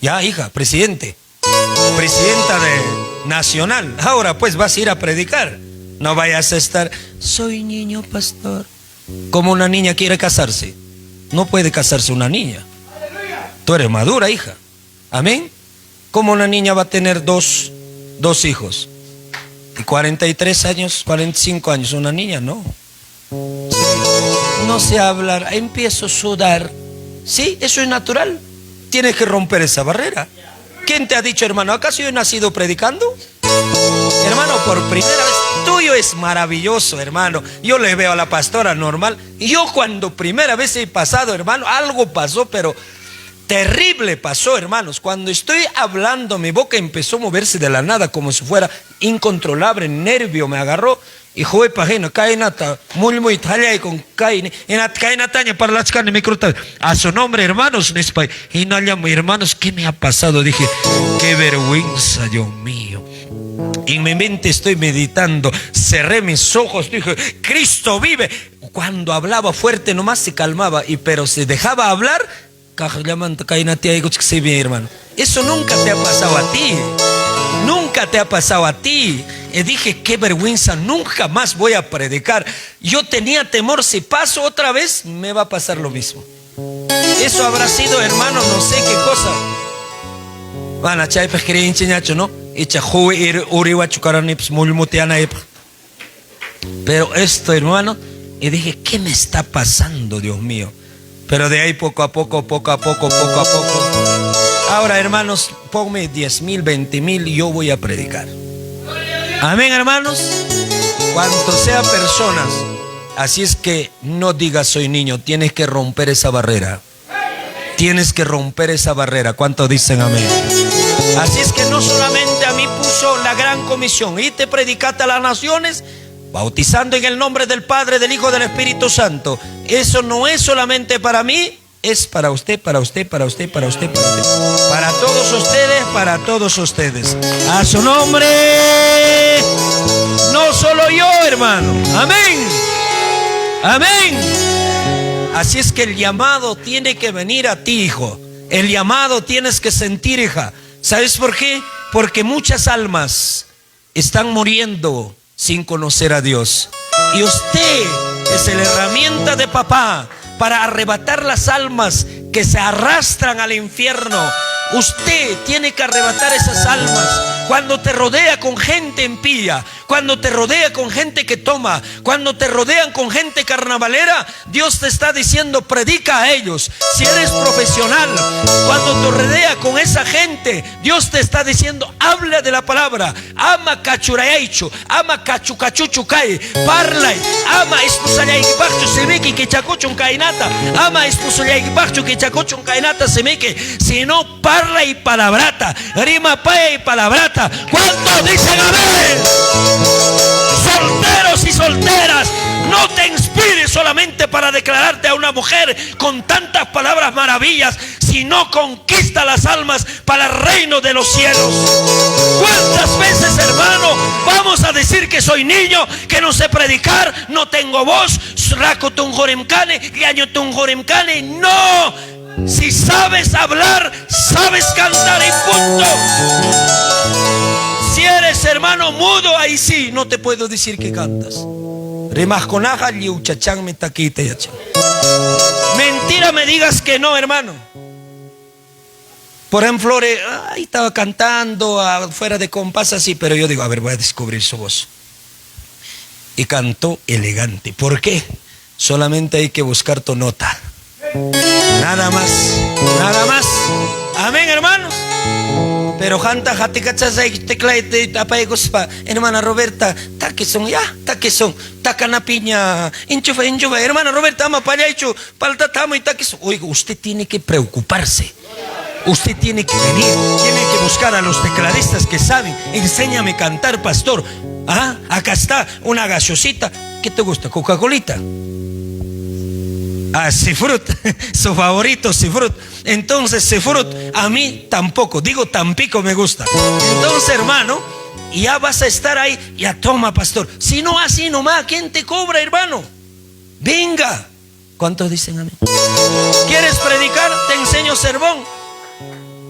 Ya, hija, presidenta de nacional. Ahora pues vas a ir a predicar. No vayas a estar, soy niño, pastor. Como una niña quiere casarse. No puede casarse una niña. Tú eres madura, hija. Amén. ¿Cómo una niña va a tener dos hijos? Y 43 años, 45 años, una niña, no. No sé hablar, empiezo a sudar. Sí, eso es natural. Tienes que romper esa barrera. ¿Quién te ha dicho, hermano? ¿Acaso yo he nacido predicando? Hermano, por primera vez. Tuyo es maravilloso, hermano. Yo le veo a la pastora normal. Y yo cuando primera vez he pasado, hermano, algo pasó, pero terrible pasó, hermanos. Cuando estoy hablando, mi boca empezó a moverse de la nada como si fuera incontrolable. Nervio me agarró. Y joven pajeno, cainata, muy talla y con caine, en la cainataña para las carnes me cruta. A su nombre, hermanos, y no llamo hermanos, ¿qué me ha pasado? Dije, qué vergüenza, Dios mío. En mi mente estoy meditando, cerré mis ojos, dije, Cristo vive. Cuando hablaba fuerte nomás se calmaba, pero se dejaba hablar, hermano. Eso nunca te ha pasado a ti. Nunca te ha pasado a ti. Y dije, qué vergüenza, nunca más voy a predicar. Yo tenía temor, si paso otra vez, me va a pasar lo mismo. Eso habrá sido, hermano, no sé qué cosa. Van a chaypas quería enseñacho, ¿no? Pero esto, hermano, y dije, ¿qué me está pasando, Dios mío? Pero de ahí poco a poco. Ahora, hermanos, ponme 10,000, 20,000 y yo voy a predicar. Amén, hermanos. Cuanto sea personas. Así es que no digas soy niño, tienes que romper esa barrera. Tienes que romper esa barrera. ¿Cuántos dicen amén? Así es que no solamente a mí puso la gran comisión, y te predicate a las naciones, bautizando en el nombre del Padre, del Hijo, del Espíritu Santo. Eso no es solamente para mí, es para usted, para usted, para usted, para usted, para usted. Para todos ustedes, para todos ustedes. A su nombre. No solo yo, hermano. Amén. Amén. Así es que el llamado tiene que venir a ti, hijo. El llamado tienes que sentir, hija. ¿Sabes por qué? Porque muchas almas están muriendo sin conocer a Dios. Y usted es la herramienta de papá para arrebatar las almas que se arrastran al infierno. Usted tiene que arrebatar esas almas. Cuando te rodea con gente impía, cuando te rodea con gente que toma, cuando te rodean con gente carnavalera, Dios te está diciendo, predica a ellos. Si eres profesional, cuando te rodea con esa gente, Dios te está diciendo, habla de la palabra. Ama cachurayaicho, ama cachucachuchucay, parla, ama espusalayaibacho semeki que chacochon cainata, ama espusalayaibacho que chacochon cainata semeki, si no parla y palabrata, rima paya y palabrata. ¿Cuántos dicen amén? Solteros y solteras, no te inspires solamente para declararte a una mujer con tantas palabras maravillas, sino conquista las almas para el reino de los cielos. ¿Cuántas veces, hermano, vamos a decir que soy niño, que no sé predicar, no tengo voz, no? Si sabes hablar, sabes cantar y punto. Si eres, hermano, mudo, ahí sí, no te puedo decir que cantas. Mentira me digas que no, hermano. Por ejemplo, ahí estaba cantando fuera de compás así, pero yo digo, a ver, voy a descubrir su voz. Y cantó elegante. ¿Por qué? Solamente hay que buscar tu nota. Nada más, nada más. Amén, hermanos. Pero janta jaticachas hermana Roberta, taquezón ya, taquezón, tacana piña, enchufa, hermana Roberta, ama payacho, palta tamo y taquezón. Oiga, usted tiene que preocuparse. Usted tiene que venir, tiene que buscar a los tecladistas que saben. Enséñame a cantar, pastor. Ah, acá está una gaseosita. ¿Qué te gusta? ¿Coca-Colita? Ah, Seafruit, su favorito Seafruit. Entonces Seafruit a mí tampoco, digo tampico me gusta. Entonces, hermano, ya vas a estar ahí. Ya toma, pastor. Si no así nomás, ¿quién te cobra, hermano? Venga. ¿Cuántos dicen amén? ¿Quieres predicar? Te enseño sermón.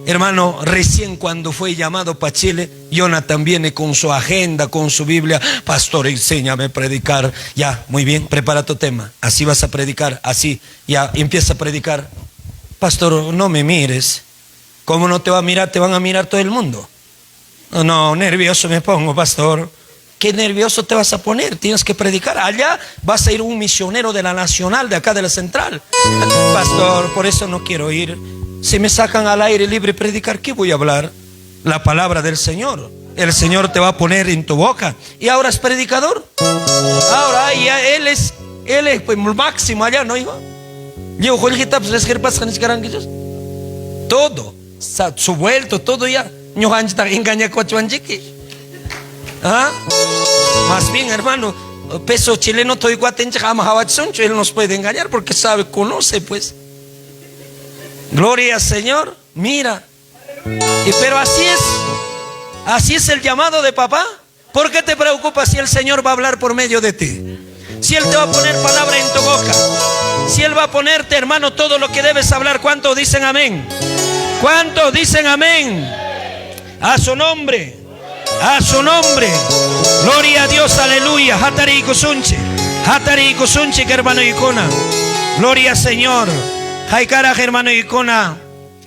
Hermano, recién cuando fue llamado para Chile, Jonathan viene con su agenda, con su Biblia. Pastor, enséñame a predicar. Ya, muy bien, prepara tu tema. Así vas a predicar, así. Ya, empieza a predicar. Pastor, no me mires. ¿Cómo no te va a mirar? Te van a mirar todo el mundo. No, nervioso me pongo, pastor. ¿Qué nervioso te vas a poner? Tienes que predicar. Allá vas a ir un misionero de la Nacional, de acá de la Central. Pastor, por eso no quiero ir. Si me sacan al aire libre predicar, ¿qué voy a hablar? La palabra del Señor. El Señor te va a poner en tu boca. ¿Y ahora es predicador? Ahora ya él es pues, máximo allá, ¿no, hijo? Todo. Su vuelto, todo ya. ¿Ah? Más bien, hermano, peso chileno, él nos puede engañar porque sabe, conoce pues. Gloria al Señor, mira. Pero así es el llamado de papá. ¿Por qué te preocupas si el Señor va a hablar por medio de ti? Si Él te va a poner palabra en tu boca, si Él va a ponerte, hermano, todo lo que debes hablar. ¿Cuántos dicen amén? ¿Cuántos dicen amén? A su nombre, a su nombre. Gloria a Dios, aleluya. Hatari kusunche, que hermano Icona. Gloria al Señor. Haikara, hermano Icona.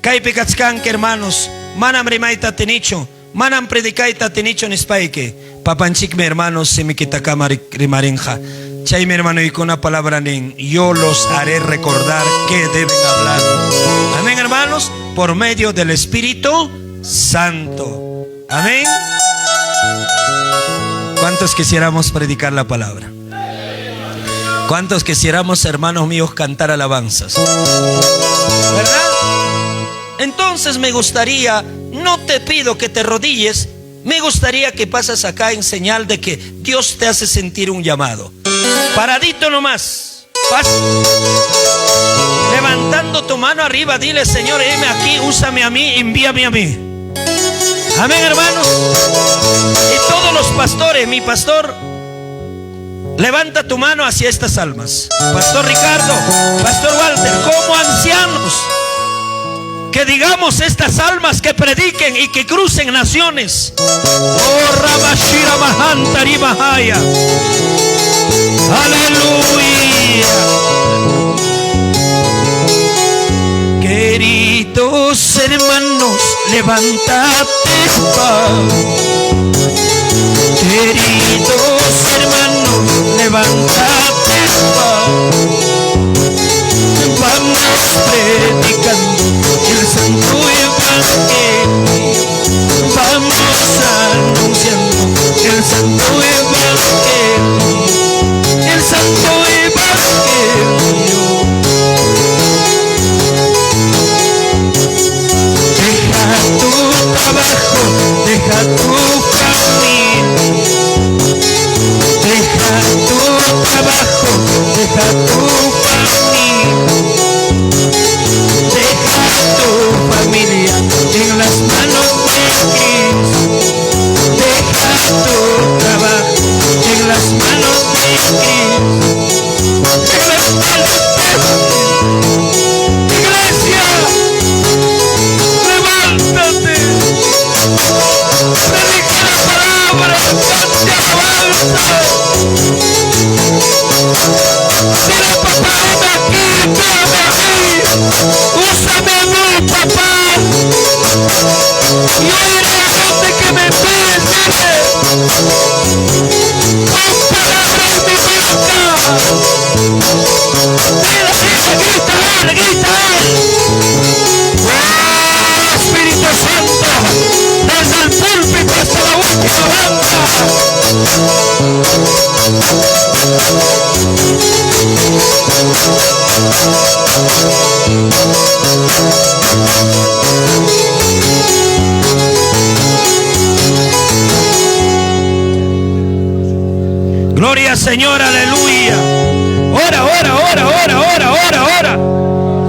Kaipikatzkan, que hermanos. Manam rimaita tenicho. Manam predicaita tenicho nispaike. Papanchikme, hermanos, semikitakama rimarinja. Chay, mi hermano Icona, palabra nen. Yo los haré recordar que deben hablar. Amén, hermanos. Por medio del Espíritu Santo. Amén. ¿Cuántos quisiéramos predicar la palabra? ¿Cuántos quisiéramos, hermanos míos, cantar alabanzas? ¿Verdad? Entonces me gustaría, no te pido que te arrodilles, me gustaría que pases acá en señal de que Dios te hace sentir un llamado. Paradito nomás. Levantando tu mano arriba, dile: Señor, heme aquí, úsame a mí, envíame a mí. Amén, hermanos. Y todos los pastores, mi pastor, levanta tu mano hacia estas almas. Pastor Ricardo, Pastor Walter, como ancianos, que digamos estas almas, que prediquen y que crucen naciones. Oh, Ramashira Mahantari Mahaya. Aleluya. Queridos hermanos, levántate, queridos hermanos, levántate, vamos predicando el santo evangelio, vamos anunciando el santo evangelio, el santo evangelio. Deja tu trabajo, deja tu familia, deja tu trabajo, deja tu familia, deja tu familia en las manos de Cristo, deja tu trabajo en las manos de Cristo. Iglesia, levántate, predica la palabra, cante alabanza. Dile: papá, heme aquí, envíame a mí, úsame a mí, papá. Y oiré a donde que me envíes, dile: pon palabra en mi boca. Dile, grita él. ¡Oh, Espíritu Santo! Desde el púlpito hasta la última banda. Gloria al Señor, aleluya. Ora, ora, ora, ora, ora, ora, ora.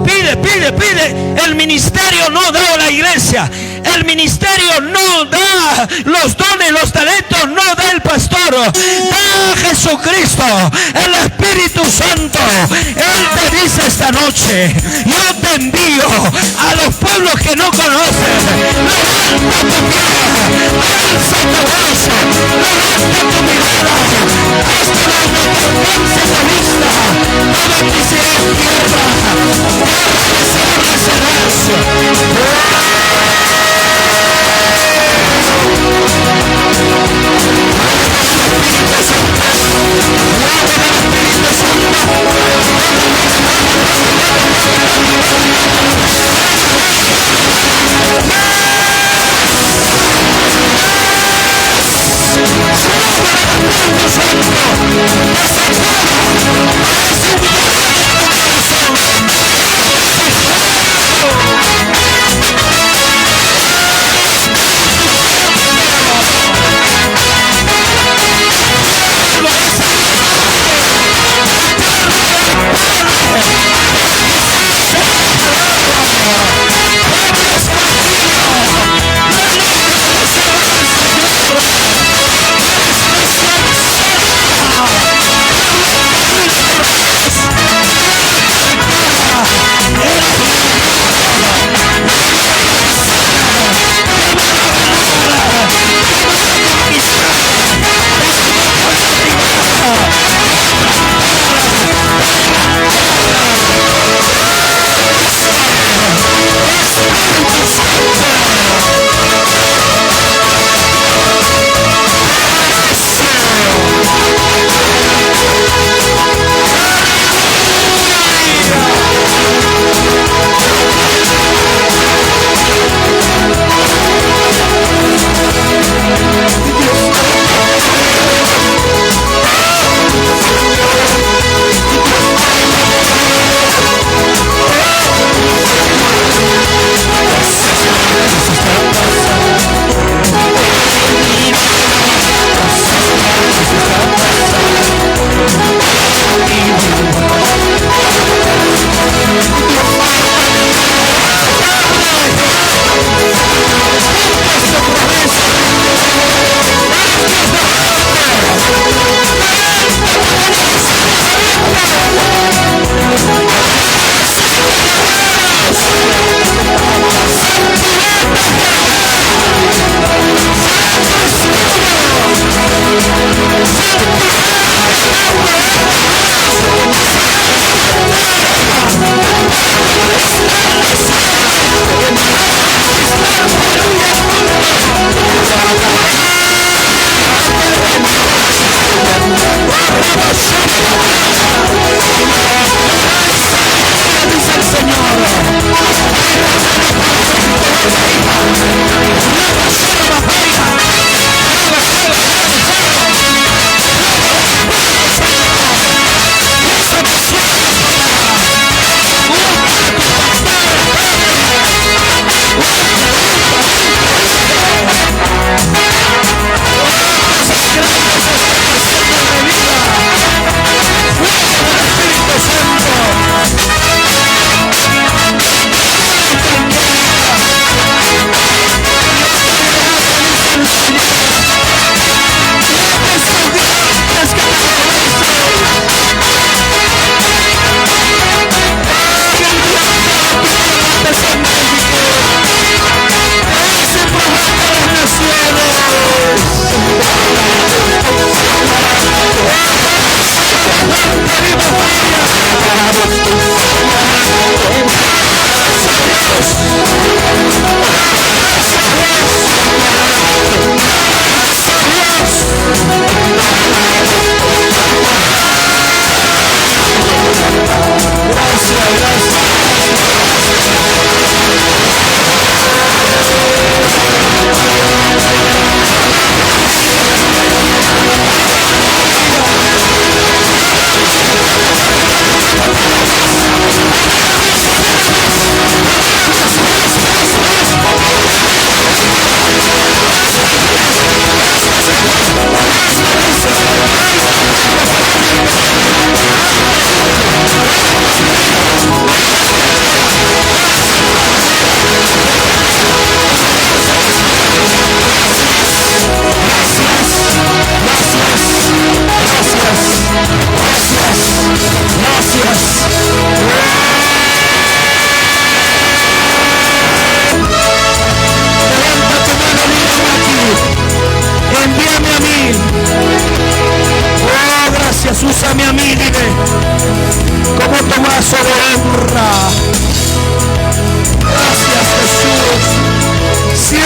Pide, pide, pide. El ministerio no da a la iglesia. El ministerio no da los dones, los talentos, no da el pastor. Da Jesucristo, el Espíritu Santo. Él te dice esta noche: yo te envío a los pueblos que no conocen. Levanta tu pie, alza tu brazo, levanta tu mirada. Hasta la alcanza la vista. Todo que sea en tierra, tierra serás.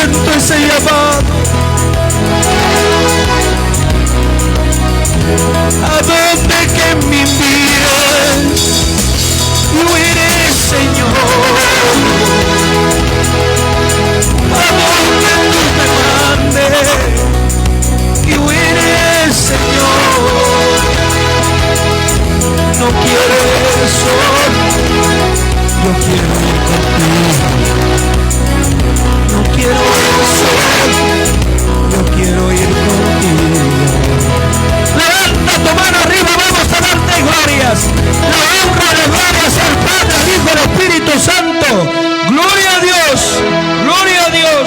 siento ese llamado. ¿A dónde que me envíes? Yo iré, Señor. ¿A dónde tú me mandes? Yo iré, Señor. No quiero ir solo, yo quiero ir contigo. No quiero ir solo, yo quiero ir contigo. Levanta tu mano arriba, vamos a darte glorias. La honra de glorias al Padre, al Hijo y al Espíritu Santo. Gloria a Dios, gloria a Dios,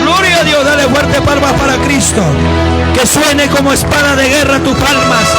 gloria a Dios. Dale fuerte palmas para Cristo. Que suene como espada de guerra tus palmas.